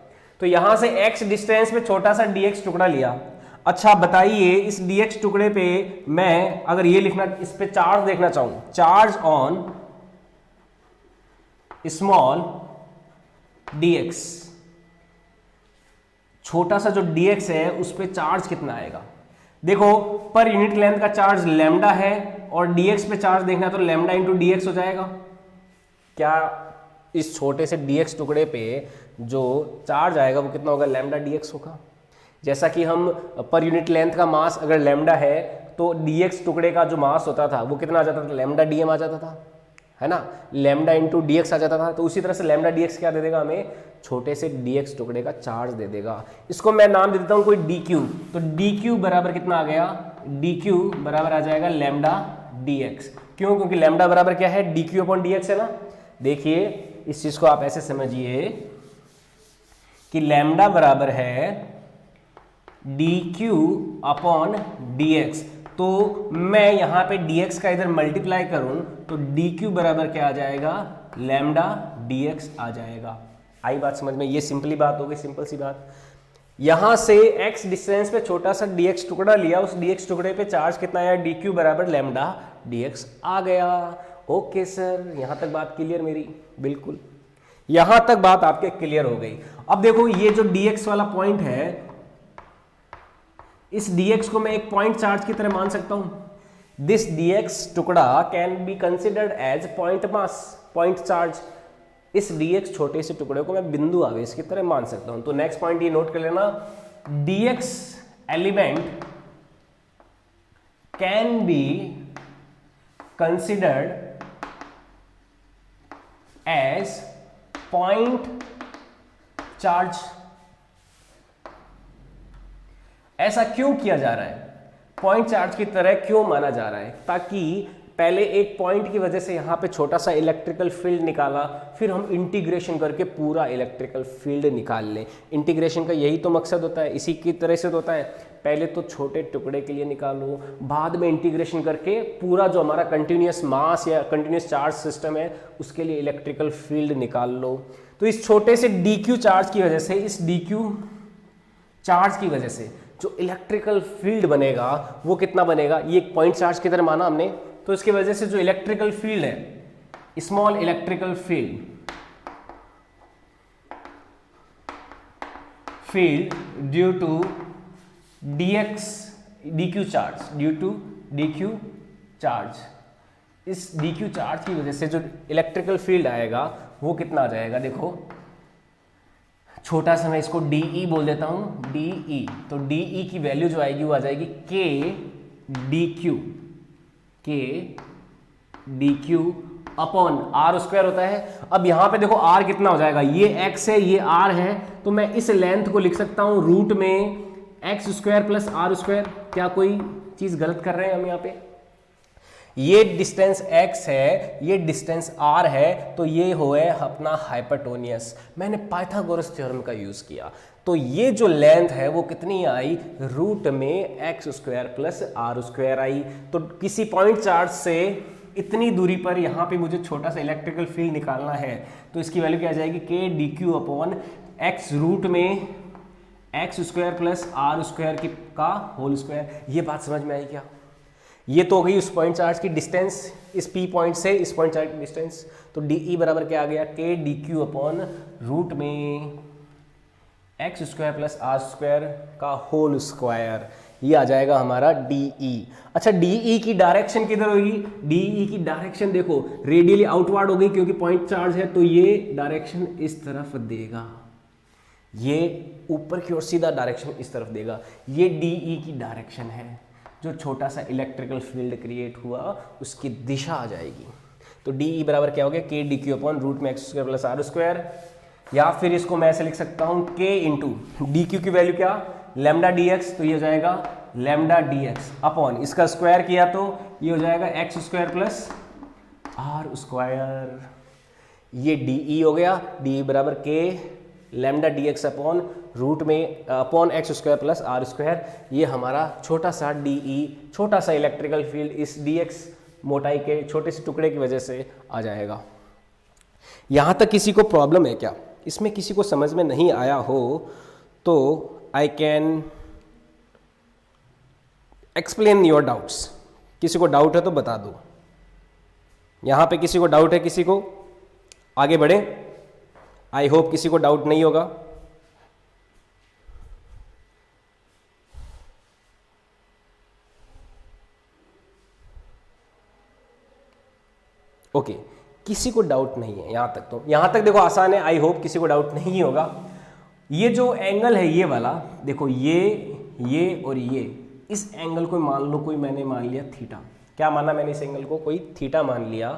तो यहां से x डिस्टेंस पे छोटा सा dx टुकड़ा लिया। अच्छा बताइए, इस dx टुकड़े पे मैं अगर ये लिखना, इस पे चार्ज देखना चाहूं, चार्ज ऑन स्मॉल dx, छोटा सा जो dx है उस पे चार्ज कितना आएगा। देखो पर यूनिट लेंथ का चार्ज लैम्डा है, और dx पे चार्ज देखना है तो लैम्डा इंटू dx हो जाएगा। क्या इस छोटे से dx टुकड़े पे जो चार्ज आएगा वो कितना होगा, लैम्डा dx होगा। जैसा कि हम पर यूनिट लेंथ का मास अगर लैम्डा है, तो dx टुकड़े का जो मास होता था वो कितना आ जाता था, लैम्डा dm आ जाता था, है ना, लैम्डा इंटू dx आ जाता था। तो उसी तरह से लैम्डा dx क्या दे देगा हमें, छोटे से dx टुकड़े का चार्ज दे देगा। इसको मैं नाम दे देता हूं कोई dq, तो dq बराबर कितना आ गया, dq बराबर आ जाएगा लैम्डा dx। क्यों? क्योंकि लैम्डा बराबर क्या है, dq अपॉन dx है ना। देखिए इस चीज को आप ऐसे समझिए कि लैम्डा बराबर है dq अपॉन dx, तो मैं यहां पे dx का इधर मल्टीप्लाई करूं तो dq बराबर क्या आ जाएगा, लैम्डा dx आ जाएगा। आई बात समझ में, ये सिंपली बात हो गई, सिंपल सी बात। यहां से x डिस्टेंस पे छोटा सा dx टुकड़ा लिया, उस dx टुकड़े पे चार्ज कितना आया, dq बराबर लैम्डा dx आ गया। ओके सर, यहां तक बात क्लियर मेरी, बिल्कुल यहां तक बात आपके क्लियर हो गई। अब देखो ये जो dx वाला पॉइंट है, इस dx को मैं एक पॉइंट चार्ज की तरह मान सकता हूं। दिस dx टुकड़ा can be considered as point mass, point charge. इस dx छोटे से टुकड़े को मैं बिंदु आवेश की तरह मान सकता हूं। तो नेक्स्ट पॉइंट ये नोट कर लेना, dx element can be considered as point charge. ऐसा क्यों किया जा रहा है, पॉइंट चार्ज की तरह क्यों माना जा रहा है? ताकि पहले एक पॉइंट की वजह से यहां पे छोटा सा इलेक्ट्रिकल फील्ड निकाला, फिर हम इंटीग्रेशन करके पूरा इलेक्ट्रिकल फील्ड निकाल लें। इंटीग्रेशन का यही तो मकसद होता है, इसी की तरह से होता है। पहले तो छोटे टुकड़े के लिए निकालो, बाद में इंटीग्रेशन करके पूरा जो हमारा कंटिन्यूस मास या कंटिन्यूस चार्ज सिस्टम है उसके लिए इलेक्ट्रिकल फील्ड निकाल लो। तो इस छोटे से DQ चार्ज की वजह से, इस DQ चार्ज की वजह से जो इलेक्ट्रिकल फील्ड बनेगा वो कितना बनेगा, ये एक पॉइंट चार्ज की तरह माना हमने, तो इसकी वजह से जो इलेक्ट्रिकल फील्ड है, small electrical field due to DQ charge, इस DQ चार्ज की वजह से जो इलेक्ट्रिकल फील्ड आएगा वो कितना आ जाएगा, देखो छोटा सा मैं इसको DE बोल देता हूं, DE। तो DE की वैल्यू जो आएगी वो आ जाएगी K DQ upon R square होता है। अब यहां पे देखो R कितना हो जाएगा, ये X है, ये R है, तो मैं इस लेंथ को लिख सकता हूं रूट में X square plus R square. क्या कोई चीज गलत कर रहे हैं हम यहाँ पे? ये डिस्टेंस x है, ये डिस्टेंस r है, तो ये हो है अपना हाइपरटोनियस। मैंने पाइथागोरस थ्योरम का यूज किया, तो ये जो लेंथ है वो कितनी आई, रूट में x square plus r square आई। तो किसी पॉइंट चार्ज से इतनी दूरी पर यहाँ पे मुझे छोटा सा इलेक्ट्रिकल फील्ड निकालना है, तो इसकी वैल्यू क्या आ जाएगी, k DQ upon x root में x square plus r square का होल स्क्वायर। ये बात समझ में आई क्या? ये तो हो गई उस पॉइंट चार्ज की डिस्टेंस, इस P पॉइंट से इस पॉइंट चार्ज की डिस्टेंस। तो DE बराबर क्या आ गया, K DQ अपॉन रूट में x square plus R square का होल स्क्वायर। ये आ जाएगा हमारा DE। अच्छा, DE की डायरेक्शन किधर होगी? DE की डायरेक्शन देखो रेडियली आउटवर्ड हो गई, क्योंकि पॉइंट चार्ज है तो ये डायरेक्शन इस तरफ देगा, ये ऊपर की ओर सीधा डायरेक्शन इस तरफ देगा। ये DE की डायरेक्शन है, जो छोटा सा इलेक्ट्रिकल फील्ड क्रिएट हुआ उसकी दिशा आ जाएगी। तो DE बराबर क्या हो गया, K DQ अपॉन रूट में x square plus R square, या फिर इसको मैं ऐसे लिख सकता हूँ K इंटू DQ की वैल्यू क्या, लैम्डा dx, तो ये हो जाएगा लैम्डा dx अपॉन इसका स्क्वायर किया तो ये हो जाएगा x square plus R square. ये DE हो गया, DE बराबर K lambda dx upon root में upon x square plus R square. ये हमारा छोटा सा DE, छोटा सा इलेक्ट्रिकल फील्ड इस dx मोटाई के छोटे से टुकड़े की वजह से आ जाएगा। यहां तक किसी को प्रॉब्लम है क्या? इसमें किसी को समझ में नहीं आया हो तो I can explain your doubts. किसी को डाउट है तो बता दो। यहां पे किसी को डाउट है, किसी को आगे बढ़े। आई होप किसी को डाउट नहीं होगा। ओके, किसी को डाउट नहीं है यहां तक। तो यहां तक देखो आसान है, आई होप किसी को डाउट नहीं होगा। ये जो एंगल है ये वाला देखो, ये और ये, इस एंगल को मान लो कोई, मैंने मान लिया थीटा। क्या माना मैंने इस एंगल को, कोई थीटा मान लिया।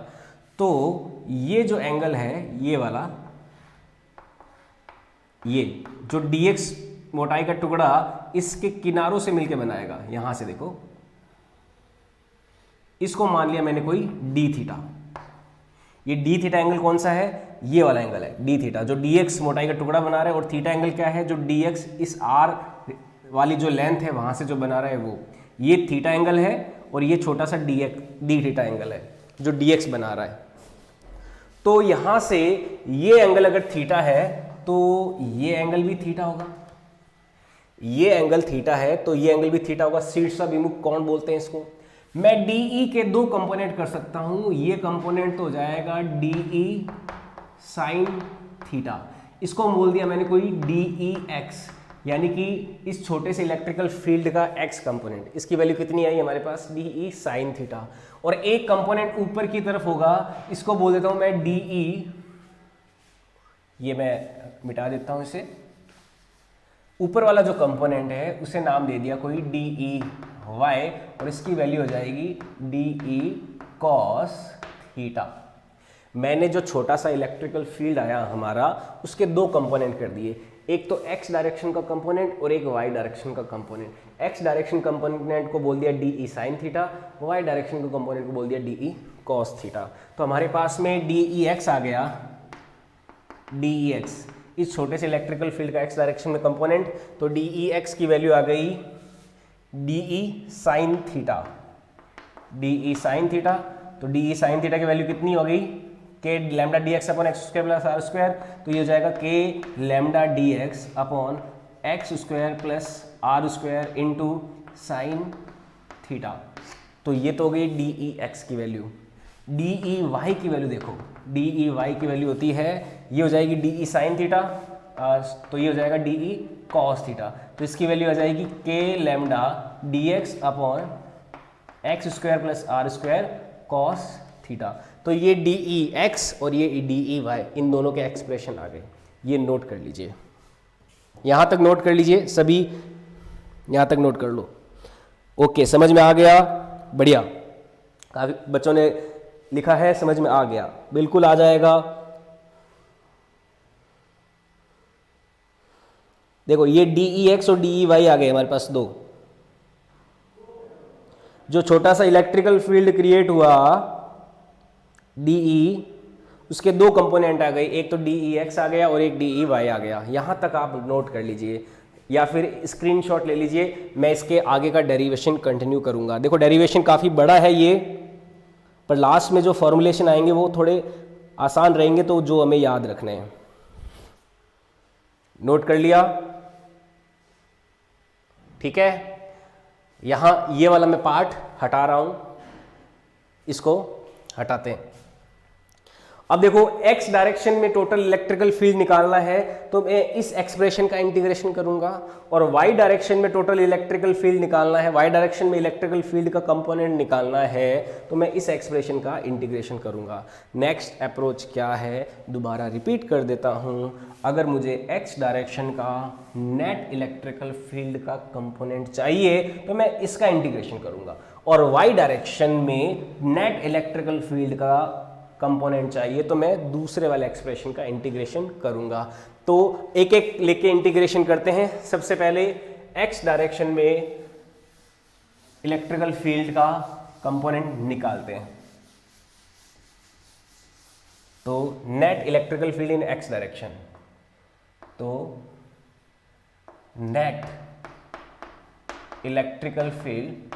तो ये जो एंगल है ये वाला, ये जो dx मोटाई का टुकड़ा इसके किनारों से मिलके बनाएगा, यहां से देखो, इसको मान लिया मैंने कोई d थीटा। ये d थीटा एंगल कौन सा है, ये वाला एंगल है d थीटा, जो dx मोटाई का टुकड़ा बना रहा है। और थीटा एंगल क्या है, जो dx इस r वाली जो लेंथ है वहां से जो बना रहा है वो, ये थीटा एंगल है। और ये छोटा सा d थीटा एंगल है जो dx बना रहा है। तो यहां से ये एंगल अगर थीटा है तो ये एंगल भी थीटा होगा, ये एंगल थीटा है तो ये एंगल भी थीटा होगा। शीर्षाभिमुख कोण बोलते हैं इसको। मैं DE के दो कंपोनेंट कर सकता हूं। ये कंपोनेंट तो हो जाएगा DE साइन थीटा, इसको बोल दिया मैंने कोई DEX, यानी कि इस छोटे से इलेक्ट्रिकल फील्ड का x कंपोनेंट। इसकी वैल्यू कितनी आई हमारे पास, DE साइन थीटा। और एक कंपोनेंट ऊपर की तरफ होगा, इसको बोल देता हूं मैं DE, ये मैं मिटा देता हूं इसे। ऊपर वाला जो कंपोनेंट है उसे नाम दे दिया कोई DEY, और इसकी वैल्यू हो जाएगी DE कॉस थीटा। मैंने जो छोटा सा इलेक्ट्रिकल फील्ड आया हमारा उसके दो कंपोनेंट कर दिए, एक तो x डायरेक्शन का कंपोनेंट और एक y डायरेक्शन का कंपोनेंट। x डायरेक्शन कंपोनेंट को बोल दिया D sine theta, y direction के कंपोनेंट को बोल दिया डी कॉस थीटा। तो हमारे पास में डी एक्स आ गया, डी एक्स इस छोटे से इलेक्ट्रिकल फील्ड का x डायरेक्शन में कंपोनेंट, तो डी एक्स की वैल्यू आ गई d sine theta, d sine theta. तो डी साइन थीटा की वैल्यू कितनी हो गई, k lambda d x upon x square plus r square, तो ये हो जाएगा के lambda d x upon x square plus r square into sine theta. तो ये तो हो गई डी एक्स की वैल्यू। डी वाई की वैल्यू देखो, डी वाई की वैल्यू होती है, ये हो जाएगी डी साइन थीटा, तो ये हो जाएगा डी कॉस थीटा। तो इसकी वैल्यू आ जाएगी k lambda d x upon x square plus r square cos theta. तो ये डी एक्स और ये डी वाई इन दोनों के एक्सप्रेशन आ गए, ये नोट कर लीजिए, यहां तक नोट कर लीजिए, सभी यहां तक नोट कर लो। ओके, समझ में आ गया, बढ़िया। काफी बच्चों ने लिखा है समझ में आ गया, बिल्कुल आ जाएगा। देखो ये डी एक्स और डी वाई आ गए हमारे पास दो। जो छोटा सा इलेक्ट्रिकल फील्ड क्रिएट हुआ डी, उसके दो कंपोनेंट आ गए, एक तो डी एक्स आ गया और एक डी वाई आ गया। यहां तक आप नोट कर लीजिए या फिर स्क्रीनशॉट ले लीजिए, मैं इसके आगे का डेरिवेशन कंटिन्यू करूंगा। देखो डेरिवेशन काफी बड़ा है ये, पर लास्ट में जो फॉर्मुलेशन आएंगे वो थोड़े आसान रहेंगे, तो जो हमें याद रखने हैं। नोट कर लिया, ठीक है। यहां ये वाला मैं पार्ट हटा रहा हूं, इसको हटाते हैं। अब देखो x डायरेक्शन में टोटल इलेक्ट्रिकल फील्ड निकालना है, तो मैं इस एक्सप्रेशन का इंटीग्रेशन करूंगा, और y डायरेक्शन में टोटल इलेक्ट्रिकल फील्ड निकालना है, y डायरेक्शन में इलेक्ट्रिकल फील्ड का कंपोनेंट निकालना है, तो मैं इस एक्सप्रेशन का इंटीग्रेशन करूंगा। नेक्स्ट अप्रोच क्या है, दोबारा रिपीट कर देता हूं। अगर मुझे x डायरेक्शन का नेट इलेक्ट्रिकल फील्ड का कंपोनेंट चाहिए तो मैं इसका इंटीग्रेशन करूंगा, और y डायरेक्शन में नेट इलेक्ट्रिकल फील्ड का कंपोनेंट चाहिए तो मैं दूसरे वाले एक्सप्रेशन का इंटीग्रेशन करूंगा। तो एक एक लेके इंटीग्रेशन करते हैं। सबसे पहले x डायरेक्शन में इलेक्ट्रिकल फील्ड का कंपोनेंट निकालते हैं। तो net electrical field in x direction, तो net electrical field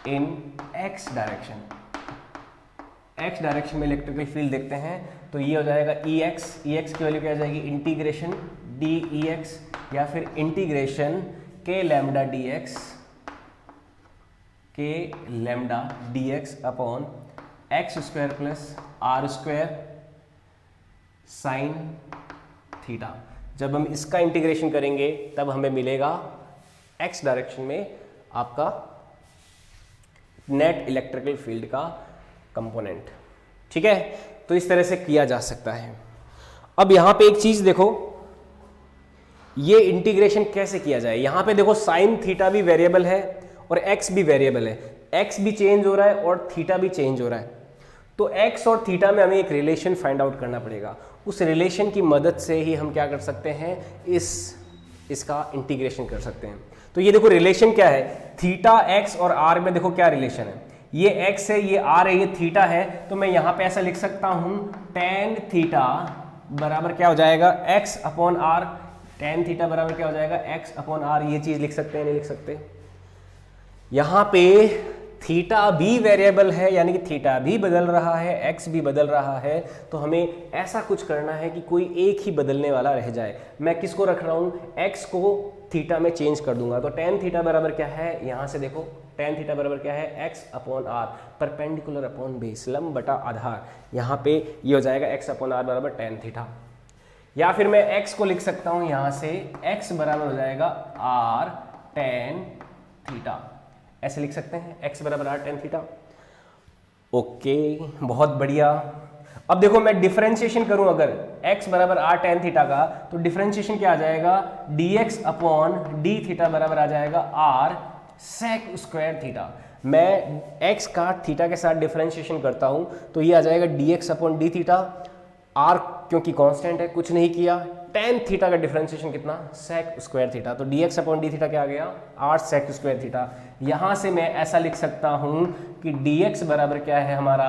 in x direction, x direction में इलेक्ट्रिकल फील्ड देखते हैं, तो ये हो जाएगा ex की वैल्यू क्या आ जाएगी, इंटीग्रेशन डी एक्स या फिर इंटीग्रेशन के lambda d x upon x square plus r square sine theta. जब हम इसका इंटीग्रेशन करेंगे तब हमें मिलेगा x डायरेक्शन में आपका नेट इलेक्ट्रिकल फील्ड का कंपोनेंट, ठीक है। तो इस तरह से किया जा सकता है। अब यहां पे एक चीज देखो, ये इंटीग्रेशन कैसे किया जाए। यहां पे देखो साइन थीटा भी वेरिएबल है और एक्स भी वेरिएबल है, एक्स भी चेंज हो रहा है और थीटा भी चेंज हो रहा है। तो एक्स और थीटा में हमें एक रिलेशन फाइंड आउट करना पड़ेगा। उस रिलेशन की मदद से ही हम क्या कर सकते हैं, इसका इंटीग्रेशन कर सकते हैं। तो ये देखो रिलेशन क्या है, थीटा एक्स और आर में देखो क्या रिलेशन है, ये एक्स है, ये आर है, ये थीटा है। तो मैं यहां पे ऐसा लिख सकता हूं टेन थीटा बराबर क्या हो जाएगा, x upon r. Tan theta बराबर क्या हो जाएगा, एक्स अपॉन आर। ये चीज लिख सकते हैं, नहीं लिख सकते। यहां पे थीटा भी वेरिएबल है, यानी कि थीटा भी बदल रहा है, एक्स भी बदल रहा है। तो हमें ऐसा कुछ करना है कि कोई एक ही बदलने वाला रह जाए। मैं किसको रख रहा हूं, एक्स को थीटा में चेंज कर दूंगा। तो टेन थीटा बराबर क्या है, यहां से देखो टेन थीटा बराबर क्या है, x upon r, perpendicular upon base, लंब बटा आधार। यहां पे ये हो जाएगा एक्स अपॉन आर बराबर टेन थीटा। या फिर मैं एक्स को लिख सकता हूं यहां से, एक्स बराबर हो जाएगा आर टेन थीटा, ऐसे लिख सकते हैं, एक्स बराबर आर टेन थीटा। ओके, बहुत बढ़िया। अब देखो मैं डिफरेंशिएशन करूं अगर x बराबर आर टेन थीटा का, तो डिफरेंशिएशन क्या आ जाएगा, dx अपॉन डी थीटा बराबर आ जाएगा r सेक स्क्वायर थीटा। मैं x का थीटा के साथ डिफरेंशिएशन करता हूं तो ये आ जाएगा dx upon D theta. r क्योंकि कांस्टेंट है कुछ नहीं किया, tan थीटा का डिफरेंशिएशन कितना, sec स्क्वायर थीटा, तो dx अपॉन डी थीटा क्या आ गया, r sec स्क्वायर थीटा। यहां से मैं ऐसा लिख सकता हूं कि dx बराबर क्या है हमारा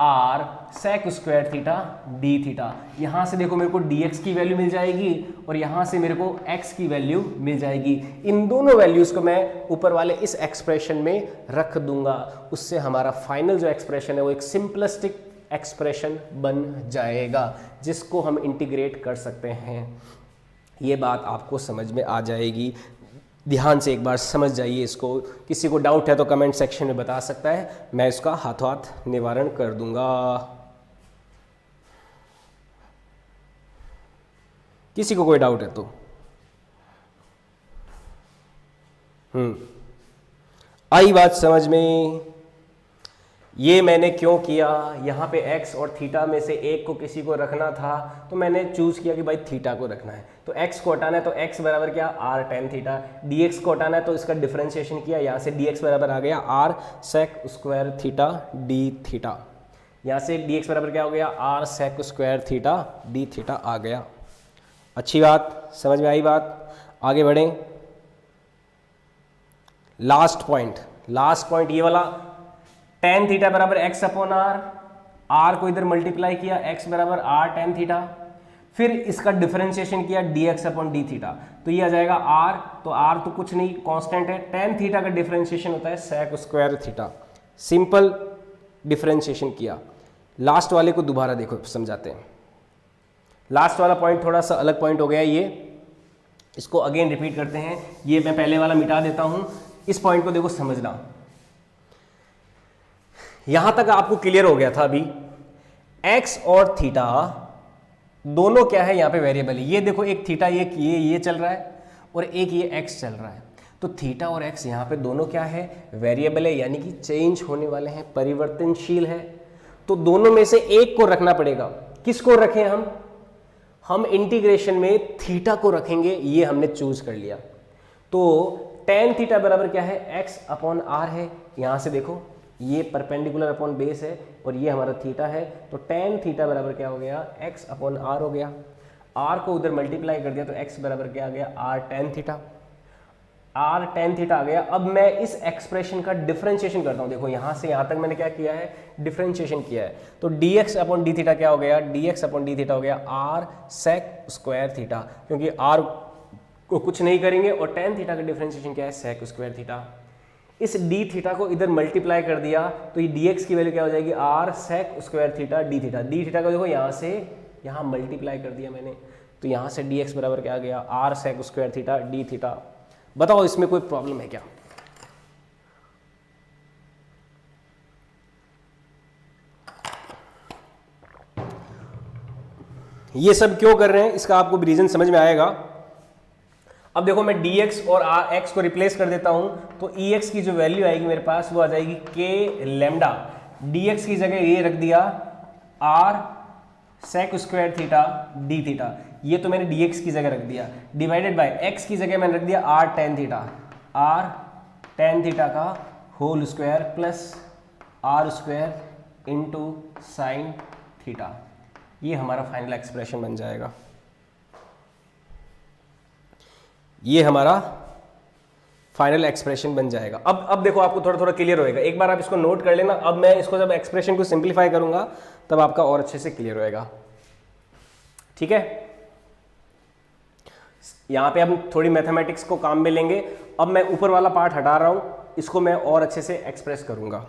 r sec square theta d theta. यहां से देखो मेरे को dx की वैल्यू मिल जाएगी और यहां से मेरे को x की वैल्यू मिल जाएगी। इन दोनों वैल्यूज को मैं ऊपर वाले इस एक्सप्रेशन में रख दूंगा, उससे हमारा फाइनल जो एक्सप्रेशन है वो एक सिंपलिस्टिक एक्सप्रेशन बन जाएगा जिसको हम इंटीग्रेट कर सकते हैं। ये बात आपको समझ में आ जाएगी, ध्यान से एक बार समझ जाइए इसको। किसी को डाउट है तो कमेंट सेक्शन में बता सकता है, मैं इसका हाथों हाथ निवारण कर दूंगा। किसी को कोई डाउट है तो आई बात समझ में। ये मैंने क्यों किया, यहाँ पे x और थीटा में से एक को किसी को रखना था तो मैंने चूज किया कि भाई थीटा को रखना है। तो x को हटाना है तो x बराबर क्या, r tan थीटा। dx को हटाना है तो इसका डिफरेंशिएशन किया, यहाँ से dx बराबर आ गया r sec square theta d theta. यहाँ से dx बराबर क्या हो गया, r sec square theta d theta आ गया। अच्छी बात, समझ में आई बात। आगे बढ़ें। लास्ट पॉइंट ये वाला, tan थीटा बराबर x अपॉन r को इधर मल्टीप्लाई किया, x बराबर r tan थीटा, फिर इसका डिफरेंशिएशन किया dx अपॉन डी थीटा, तो ये आ जाएगा r, तो r तो कुछ नहीं कांस्टेंट है, tan थीटा का डिफरेंशिएशन होता है sec square theta. Simple differentiation किया। लास्ट वाले को दोबारा देखो, समझाते हैं। लास्ट वाला पॉइंट थोड़ा सा अलग पॉइंट हो गया, ये इसको अगेन रिपीट करते हैं। ये मैं पहले वाला मिटा देता हूं, इस पॉइंट को देखो समझना। यहां तक आपको क्लियर हो गया था अभी, x और थीटा दोनों क्या है, यहां पे वेरिएबल है। ये देखो एक थीटा ये चल रहा है और एक ये x चल रहा है, तो थीटा और x यहां पे दोनों क्या है, वेरिएबल है, यानी कि चेंज होने वाले हैं, परिवर्तनशील है। तो दोनों में से एक को रखना पड़ेगा। किसको रखें हम इंटीग्रेशन में थीटा को रखेंगे, ये हमने चूज कर लिया। तो tan थीटा बराबर क्या है, x अपॉन r है। यहां से देखो ये परपेंडिकुलर अपॉन बेस है और ये हमारा थीटा है, तो tan थीटा बराबर क्या हो गया, x अपॉन r हो गया। r को उधर मल्टीप्लाई कर दिया तो x बराबर क्या आ गया, r tan theta. r tan theta आ गया। अब मैं इस एक्सप्रेशन का डिफरेंशिएशन करता हूं। देखो यहां से यहां तक मैंने क्या किया है, डिफरेंशिएशन किया है। तो dx अपॉन डी थीटा क्या हो गया, dx अपॉन डी थीटा हो गया r sec स्क्वायर थीटा, क्योंकि r को कुछ नहीं करेंगे और tan थीटा का डिफरेंशिएशन क्या है, sec स्क्वायर थीटा। इस d थीटा को इधर मल्टीप्लाई कर दिया तो ये dx की वैल्यू क्या हो जाएगी, r sec square theta d theta. d theta को देखो यहाँ से यहाँ मल्टीप्लाई कर दिया मैंने, तो यहाँ से dx बराबर क्या आ गया, r sec square theta d theta. बताओ इसमें कोई प्रॉब्लम है क्या? ये सब क्यों कर रहे हैं इसका आपको भी रीजन समझ में आएगा। अब देखो मैं dx और x को रिप्लेस कर देता हूं तो ex की जो वैल्यू आएगी मेरे पास वो आ जाएगी k लैम्डा। dx की जगह ये रख दिया r sec square theta d theta, ये तो मैंने dx की जगह रख दिया, डिवाइडेड बाय x की जगह मैंने रख दिया r tan theta, r tan theta का whole square plus r square into sine theta. ये हमारा फाइनल एक्सप्रेशन बन जाएगा। ये हमारा फाइनल एक्सप्रेशन बन जाएगा। अब देखो आपको थोड़ा थोड़ा क्लियर होएगा। एक बार आप इसको नोट कर लेना। अब मैं इसको जब एक्सप्रेशन को सिंपलीफाई करूंगा तब आपका और अच्छे से क्लियर होएगा। ठीक है, यहां पे हम थोड़ी मैथमेटिक्स को काम में लेंगे। अब मैं ऊपर वाला पार्ट हटा रहा हूं, इसको मैं और अच्छे से एक्सप्रेस करूंगा।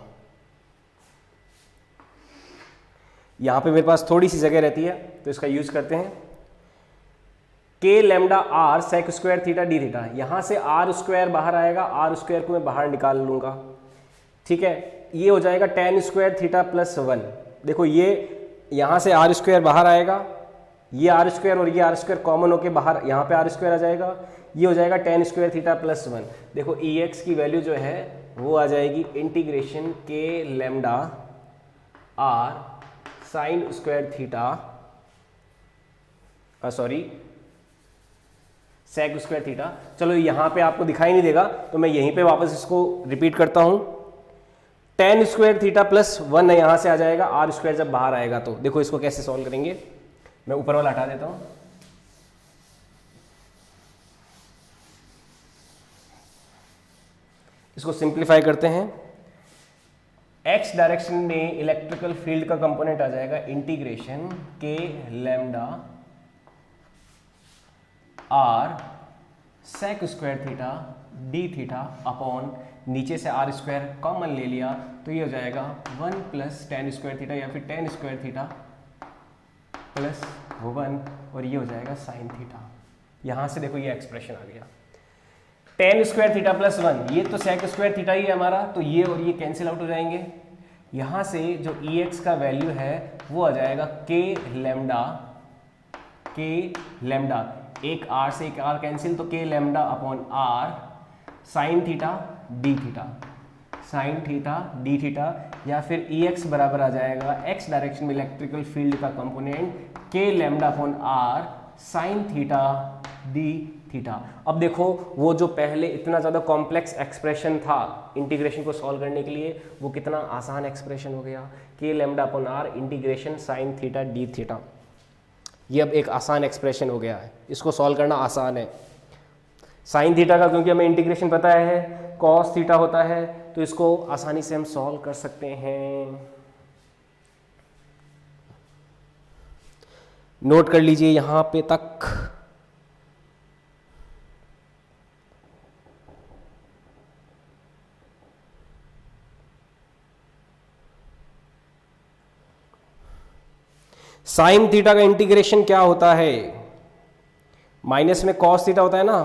यहां पे मेरे पास थोड़ी सी जगह रहती है तो इसका यूज करते हैं। K lambda r sec square theta d theta, यहां से आर स्क्वायर बाहर आएगा, आर स्क्वायर को मैं बाहर निकाल लूंगा। ठीक है, ये हो जाएगा tan स्क्वायर थीटा प्लस 1। देखो ये यहां से आर स्क्वायर बाहर आएगा, ये आर स्क्वायर और ये आर स्क्वायर कॉमन होके बाहर यहाँ पे आर स्क्वायर आ जाएगा, ये हो जाएगा tan स्क्वायर थीटा प्लस 1। देखो ex की वैल्यू जो है वो आ जाएगी इंटीग्रेशन के lambda r sine square theta, sorry sec square theta. चलो यहाँ पे आपको दिखाई नहीं देगा तो मैं यहीं पे वापस इसको रिपीट करता हूँ। टेन स्क्वायर थीटा प्लस 1 यहां से आ जाएगा, आर स्क्वायर जब बाहर आएगा तो देखो इसको कैसे सॉल्व करेंगे। मैं ऊपर वाला हटा देता हूं। इसको सिंप्लीफाई करते हैं। एक्स डायरेक्शन में इलेक्ट्रिकल फील्ड का कंपोनेंट आ जाएगा इंटीग्रेशन के lambda r sec square theta d theta upon, नीचे से आर स्क्वायर कॉमन ले लिया तो ये हो जाएगा 1 प्लस टेन स्क्वायर थीटा या फिर टेन स्क्वायर थीटा प्लस 1 और ये हो जाएगा साइन थीटा। यहां से देखो ये एक्सप्रेशन आ गया टेन स्क्वायर थीटा प्लस 1, ये तो सेक स्क्वायर थीटा ही है हमारा, तो ये और ये कैंसिल आउट हो जाएंगे। यहां से जो Ex का वैल्यू है वो आ जाएगा के लैम्डा, एक आर से एक आर कैंसिल, तो k lambda upon are sine theta d theta या फिर Ex बराबर आ जाएगा एक्स डायरेक्शन में इलेक्ट्रिकल फील्ड का component k lambda upon are sine theta d theta. अब देखो वो जो पहले इतना ज़्यादा कॉम्प्लेक्स एक्सप्रेशन था इंटीग्रेशन को सॉल्व करने के लिए, वो कितना आसान एक्सप्रेशन हो गया, के lambda upon r integration sine theta d theta. ये अब एक आसान एक्सप्रेशन हो गया है, इसको सॉल्व करना आसान है। साइन थीटा का क्योंकि हमें इंटीग्रेशन पता है कॉस थीटा होता है, तो इसको आसानी से हम सॉल्व कर सकते हैं। नोट कर लीजिए यहां पे तक। साइन थीटा का इंटीग्रेशन क्या होता है, माइनस में कॉस थीटा होता है ना,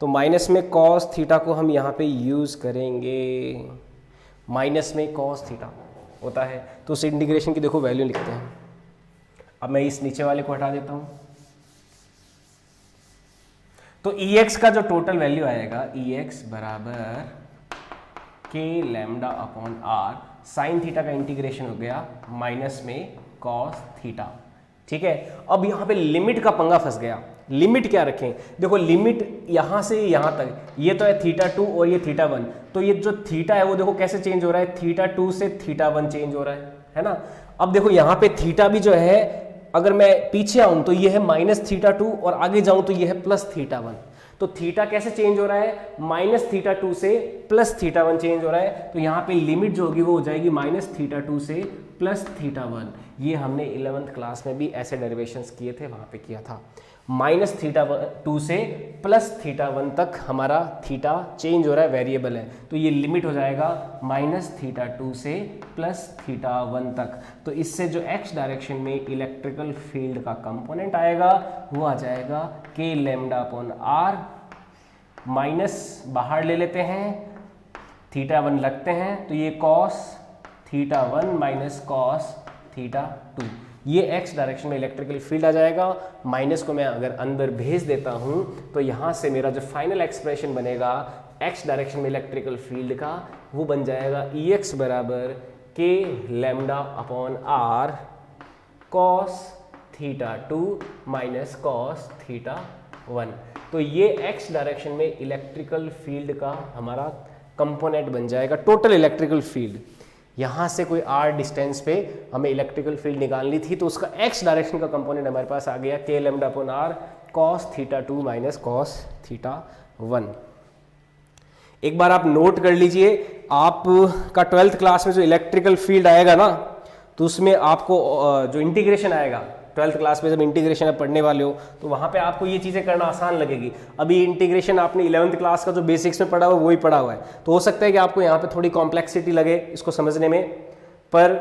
तो माइनस में कॉस थीटा को हम यहाँ पे यूज करेंगे। माइनस में कॉस थीटा होता है तो उस इंटीग्रेशन की देखो वैल्यू लिखते हैं। अब मैं इस नीचे वाले को हटा देता हूं, तो Ex का जो टोटल वैल्यू आएगा Ex बराबर के lambda upon are sine theta का इंटीग्रेशन हो गया माइनस में कॉस थीटा। ठीक है, अब यहां पे लिमिट का पंगा फंस गया। लिमिट क्या रखें, देखो लिमिट यहां से यहां तक, ये तो है θ2 और ये θ1, तो ये जो थीटा है वो देखो कैसे चेंज हो रहा है, θ2 से θ1 चेंज हो रहा है ना। अब देखो यहां पे थीटा भी जो है, अगर मैं पीछे आऊं तो ये है माइनस θ2 और आगे जाऊं तो ये है प्लस θ1। तो थीटा कैसे चेंज हो रहा है, माइनस θ2 से प्लस θ1 चेंज हो रहा है, तो यहाँ पे लिमिट जो होगी वो हो जाएगी माइनस θ2 से प्लस θ1। ये हमने 11th क्लास में भी ऐसे डेरिवेशंस किए थे, वहाँ पे किया था। माइनस θ2 से प्लस θ1 तक हमारा थीटा चेंज हो रहा है, वेरिएबल है, तो ये लिमिट हो जाएगा माइनस θ2 से प्लस θ1 तक। तो इससे जो x डायरेक्शन में इलेक्ट्रिकल फील्ड का कंपोनेंट आएगा वो आ जाएगा के लैम्डा अपॉन आर, माइनस बाहर ले लेते हैं, θ1 लगते हैं, तो ये cos θ1 माइनस cos θ2, ये x डायरेक्शन में इलेक्ट्रिकल फील्ड आ जाएगा। माइनस को मैं अगर अंदर भेज देता हूं तो यहां से मेरा जो फाइनल एक्सप्रेशन बनेगा x डायरेक्शन में इलेक्ट्रिकल फील्ड का, वो बन जाएगा Ex बराबर के lambda upon R cos θ2 minus cos θ1। तो ये x डायरेक्शन में इलेक्ट्रिकल फील्ड का हमारा कंपोनेंट बन जाएगा, टोटल इलेक्ट्रिकल फील्ड। यहाँ से कोई r डिस्टेंस पे हमें इलेक्ट्रिकल फील्ड निकालनी थी, तो उसका x डायरेक्शन का कंपोनेंट हमारे पास आ गया के lambda upon R cos θ2 minus cos θ1। एक बार आप नोट कर लीजिए, आपका 12th क्लास में जो इलेक्ट्रिकल फील्ड आएगा ना, तो उसमें आपको जो इंटीग्रेशन आएगा 12th क्लास में, जब इंटीग्रेशन आप पढ़ने वाले हो तो वहाँ पे आपको ये चीज़ें करना आसान लगेगी। अभी इंटीग्रेशन आपने 11th क्लास का जो बेसिक्स में पढ़ा हुआ वही पढ़ा हुआ है, तो हो सकता है कि आपको यहाँ पे थोड़ी कॉम्प्लेक्सिटी लगे इसको समझने में, पर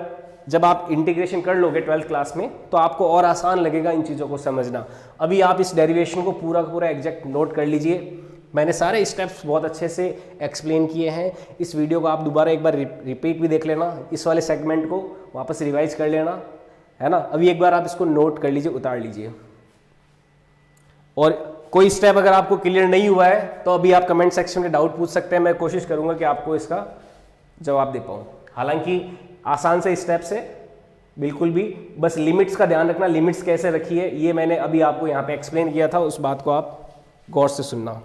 जब आप इंटीग्रेशन कर लोगे 12th क्लास में तो आपको और आसान लगेगा इन चीज़ों को समझना। अभी आप इस डेरिवेशन को पूरा का पूरा एग्जैक्ट नोट कर लीजिए, मैंने सारे स्टेप्स बहुत अच्छे से एक्सप्लेन किए हैं। इस वीडियो को आप दोबारा एक बार रिपीट भी देख लेना, इस वाले सेगमेंट को वापस रिवाइज कर लेना, है ना। अभी एक बार आप इसको नोट कर लीजिए, उतार लीजिए, और कोई स्टेप अगर आपको क्लियर नहीं हुआ है तो अभी आप कमेंट सेक्शन में डाउट पूछ सकते हैं, मैं कोशिश करूंगा कि आपको इसका जवाब दे पाऊँ। हालांकि आसान से स्टेप्स है बिल्कुल भी, बस लिमिट्स का ध्यान रखना, लिमिट्स कैसे रखी है ये मैंने अभी आपको यहाँ पे एक्सप्लेन किया था, उस बात को आप गौर से सुनना।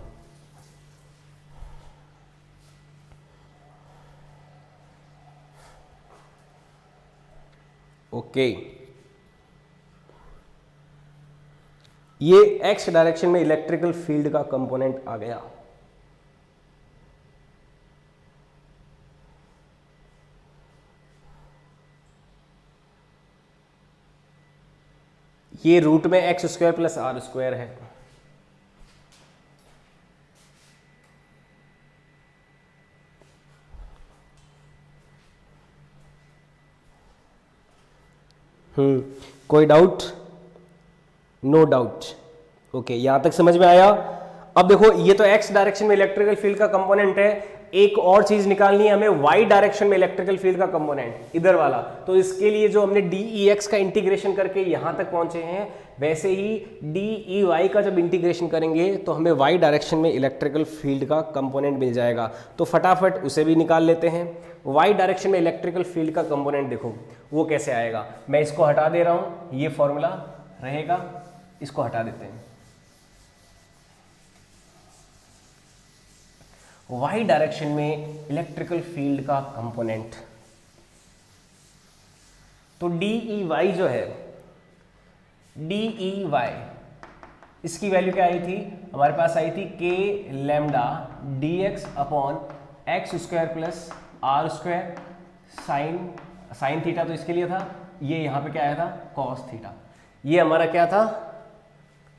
ओके, ये एक्स डायरेक्शन में इलेक्ट्रिकल फील्ड का कंपोनेंट आ गया। ये रूट में x square plus r square है। कोई डाउट? No doubt. ओके, यहां तक समझ में आया। अब देखो, ये तो एक्स डायरेक्शन में इलेक्ट्रिकल फील्ड का कंपोनेंट है। एक और चीज निकालनी है हमें, वाई डायरेक्शन में इलेक्ट्रिकल फील्ड का कंपोनेंट, इधर वाला। तो इसके लिए जो हमने डी ई एक्स का इंटीग्रेशन करके यहां तक पहुंचे हैं, वैसे ही डी ई वाई का जब इंटीग्रेशन करेंगे तो हमें वाई डायरेक्शन में इलेक्ट्रिकल फील्ड का कंपोनेंट मिल जाएगा। तो फटाफट उसे भी निकाल लेते हैं। वाई डायरेक्शन में इलेक्ट्रिकल फील्ड का कंपोनेंट देखो वो कैसे आएगा। मैं इसको हटा दे रहा हूं, ये फॉर्मूला रहेगा, इसको हटा देते हैं। वाई डायरेक्शन में इलेक्ट्रिकल फील्ड का कंपोनेंट, तो डी ई वाई जो है, डी ई वाई, इसकी वैल्यू क्या आई थी हमारे पास? आई थी k lambda d x upon x square plus r square sine theta, तो इसके लिए था। ये यहां पे क्या आया था? Cos theta. ये हमारा क्या था?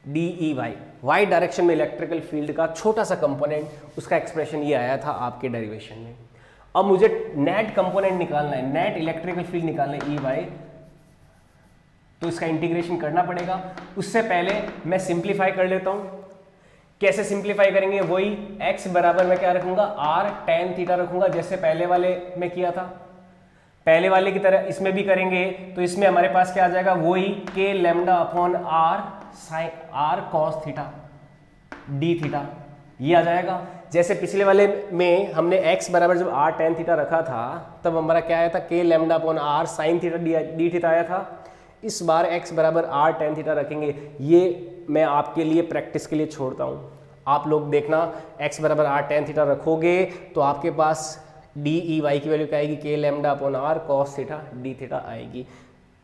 D E y, y direction में इलेक्ट्रिकल फील्ड का छोटा सा कंपोनेंट, उसका एक्सप्रेशन ये आया था आपके डेरिवेशन में। अब मुझे नेट कंपोनेंट निकालना है, नेट इलेक्ट्रिकल फील्ड निकालना है ई वाई, तो इसका इंटीग्रेशन करना पड़ेगा। उससे पहले मैं सिंप्लीफाई कर लेता हूं। कैसे सिंप्लीफाई करेंगे? वही x बराबर मैं क्या रखूंगा? r tan थीटा रखूंगा, जैसे पहले वाले में किया था। पहले वाले की तरह इसमें भी करेंगे, तो इसमें हमारे पास क्या आ जाएगा? वही k lambda upon r cos theta d theta, ये आ जाएगा। जैसे पिछले वाले में हमने x बराबर जब r tan थीटा रखा था, तब हमारा क्या आया था? k lambda upon r sin theta d theta आया था। इस बार x बराबर r tan थीटा रखेंगे। ये मैं आपके लिए प्रैक्टिस के लिए छोड़ता हूँ, आप लोग देखना। x बराबर r tan थीटा रखोगे तो आपके पास डी ई वाई की वैल्यू क्या आएगी? k lambda upon r cos theta d theta आएगी।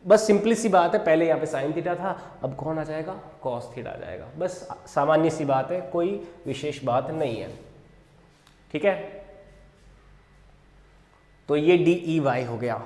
बस सिंपली सी बात है, पहले यहाँ पे साइन थीटा था, अब कौन आ जाएगा? cos थीटा आ जाएगा। बस सामान्य सी बात है, कोई विशेष बात नहीं है। ठीक है, तो ये डी ई वाई हो गया।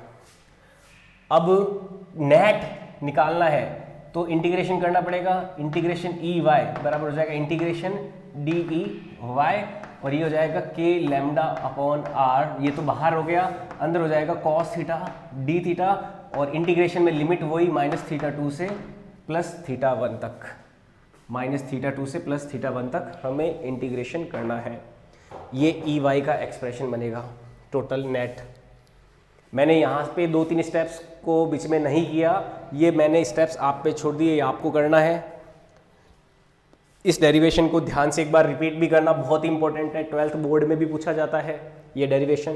अब नेट निकालना है तो इंटीग्रेशन करना पड़ेगा। इंटीग्रेशन ई वाई बराबर हो जाएगा इंटीग्रेशन डी ई वाई, और ये हो जाएगा के लैम्डा अपॉन आर, ये तो बाहर हो गया, अंदर हो जाएगा कॉस थीटा डी थीटा, और इंटीग्रेशन में लिमिट वही -θ2 से +θ1 तक, -θ2 से +θ1 तक हमें इंटीग्रेशन करना है। ये ई वाई का एक्सप्रेशन बनेगा टोटल नेट। मैंने यहाँ पे 2-3 स्टेप्स को बीच में नहीं किया, ये मैंने स्टेप्स आप पे छोड़ दिए, आपको करना है। इस डेरिवेशन को ध्यान से एक बार रिपीट भी करना, बहुत ही इंपॉर्टेंट है, 12th बोर्ड में भी पूछा जाता है ये डेरिवेशन,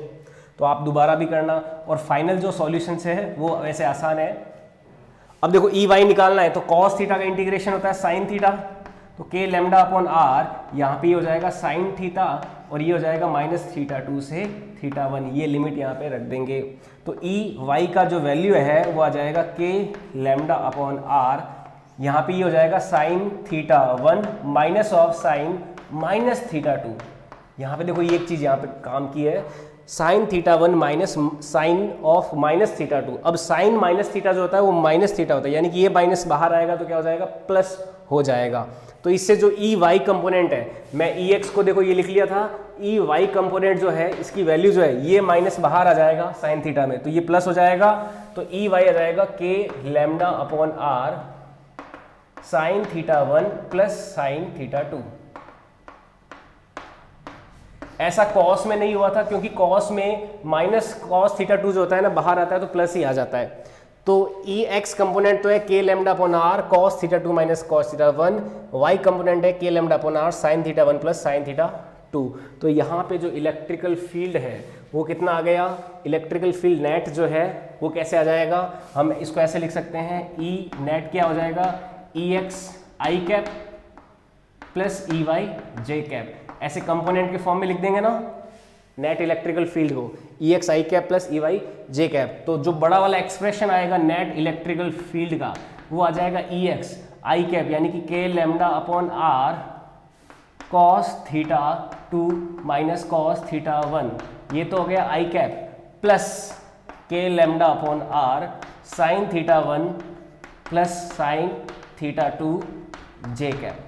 तो आप दोबारा भी करना। और फाइनल जो सॉल्यूशंस है वो वैसे आसान है। अब देखो ई वाई निकालना है तो कॉस थीटा का इंटीग्रेशन होता है साइन थीटा, तो के लैम्डा अपॉन आर, यहाँ पे हो जाएगा साइन थीटा, और ये हो जाएगा -θ2 से θ1, ये लिमिट यहाँ पे रख देंगे। तो ई वाई का जो वैल्यू है वो आ जाएगा के लैम्डा अपॉन आर, यहाँ पे ये हो जाएगा साइन θ1 माइनस ऑफ साइन -θ2। यहाँ पे देखो ये एक चीज़ यहाँ पे काम की है, साइन θ1 माइनस साइन ऑफ -θ2। अब साइन माइनस थीटा जो होता है वो माइनस थीटा होता है, यानी कि ये माइनस बाहर आएगा तो क्या हो जाएगा? प्लस हो जाएगा। तो इससे जो ई वाई कंपोनेंट है, मैं ई एक्स को देखो ये लिख लिया था, ई वाई कंपोनेंट जो है इसकी वैल्यू जो है ये माइनस बाहर आ जाएगा साइन थीटा में, तो ये प्लस हो जाएगा। तो ई वाई आ जाएगा के lambda upon are sine θ1 plus sine θ2। ऐसा कॉस में नहीं हुआ था, क्योंकि कॉस में माइनस कॉस θ2 जो होता है ना बाहर आता है तो प्लस ही आ जाता है। तो ई एक्स कंपोनेंट तो है K lambda upon are cos θ2 minus cos θ1, Y component है K lambda upon are sine θ1 plus sine θ2। तो यहाँ पे जो इलेक्ट्रिकल फील्ड है वो कितना आ गया? इलेक्ट्रिकल फील्ड नेट जो है वो कैसे आ जाएगा? हम इसको ऐसे लिख सकते हैं, ई नेट क्या हो जाएगा? ई एक्स आई कैप प्लस ई वाई जे कैप, ऐसे कंपोनेंट के फॉर्म में लिख देंगे ना। नेट इलेक्ट्रिकल फील्ड को ई एक्स आई कैप प्लस ई वाई जे कैप। तो जो बड़ा वाला एक्सप्रेशन आएगा नेट इलेक्ट्रिकल फील्ड का वो आ जाएगा ई एक्स आई कैप यानी कि k lambda upon are cos theta 2 minus cos theta 1, ये तो हो गया i cap, plus k lambda upon are sine theta 1 plus sine theta 2 j cap.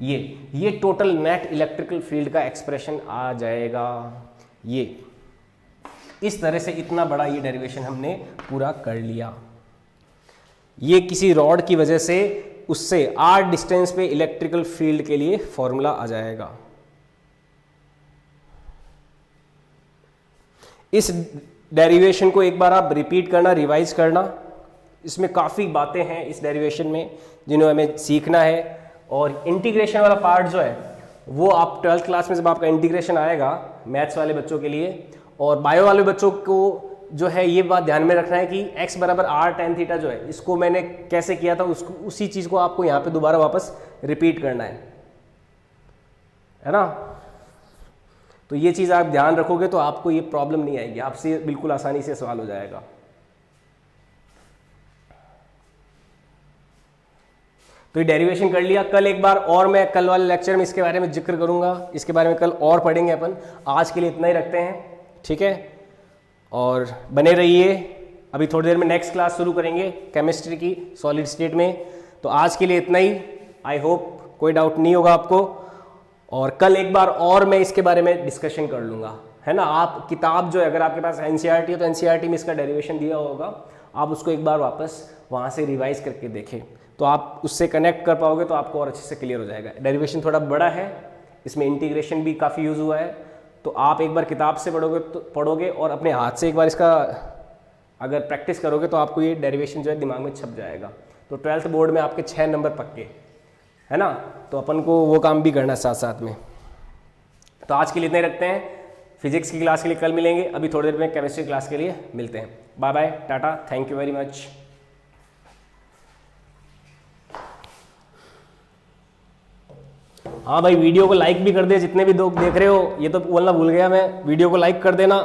ये टोटल नेट इलेक्ट्रिकल फील्ड का एक्सप्रेशन आ जाएगा। ये इस तरह से इतना बड़ा ये डेरिवेशन हमने पूरा कर लिया। ये किसी रॉड की वजह से उससे r डिस्टेंस पे इलेक्ट्रिकल फील्ड के लिए फॉर्मूला आ जाएगा। इस डेरिवेशन को एक बार आप रिपीट करना, रिवाइज करना। इसमें काफ़ी बातें हैं इस डेरिवेशन में जिन्हें हमें सीखना है। और इंटीग्रेशन वाला पार्ट जो है वो आप 12th क्लास में जब आपका इंटीग्रेशन आएगा मैथ्स वाले बच्चों के लिए, और बायो वाले बच्चों को जो है ये बात ध्यान में रखना है कि x बराबर r tan थीटा जो है इसको मैंने कैसे किया था उसको उसी चीज़ को आपको यहाँ पे दोबारा वापस रिपीट करना है ना। तो ये चीज़ आप ध्यान रखोगे तो आपको ये प्रॉब्लम नहीं आएगी, आपसे बिल्कुल आसानी से सवाल हो जाएगा। तो ये डेरिवेशन कर लिया। कल एक बार और मैं कल वाले लेक्चर में इसके बारे में जिक्र करूंगा, इसके बारे में कल और पढ़ेंगे अपन। आज के लिए इतना ही रखते हैं, ठीक है। और बने रहिए, अभी थोड़ी देर में नेक्स्ट क्लास शुरू करेंगे केमिस्ट्री की सॉलिड स्टेट में। तो आज के लिए इतना ही। आई होप कोई डाउट नहीं होगा आपको। और कल एक बार और मैं इसके बारे में डिस्कशन कर लूँगा, है ना। आप किताब जो है अगर आपके पास एनसीईआरटी है तो एनसीईआरटी में इसका डेरिवेशन दिया होगा, आप उसको एक बार वापस वहाँ से रिवाइज करके देखें तो आप उससे कनेक्ट कर पाओगे तो आपको और अच्छे से क्लियर हो जाएगा। डेरिवेशन थोड़ा बड़ा है, इसमें इंटीग्रेशन भी काफ़ी यूज़ हुआ है। तो आप एक बार किताब से पढ़ोगे और अपने हाथ से एक बार इसका अगर प्रैक्टिस करोगे तो आपको ये डेरिवेशन जो है दिमाग में छप जाएगा। तो 12th बोर्ड में आपके 6 नंबर पक्के, है ना। तो अपन को वो काम भी करना साथ साथ में। तो आज के लिए इतने रखते हैं। फिजिक्स की क्लास के लिए कल मिलेंगे, अभी थोड़ी देर में केमिस्ट्री क्लास के लिए मिलते हैं। Bye bye, tata, thank you very much. हाँ भाई, वीडियो को लाइक भी कर दे, जितने भी लोग देख रहे हो। ये तो बोलना भूल गया मैं, वीडियो को लाइक कर देना।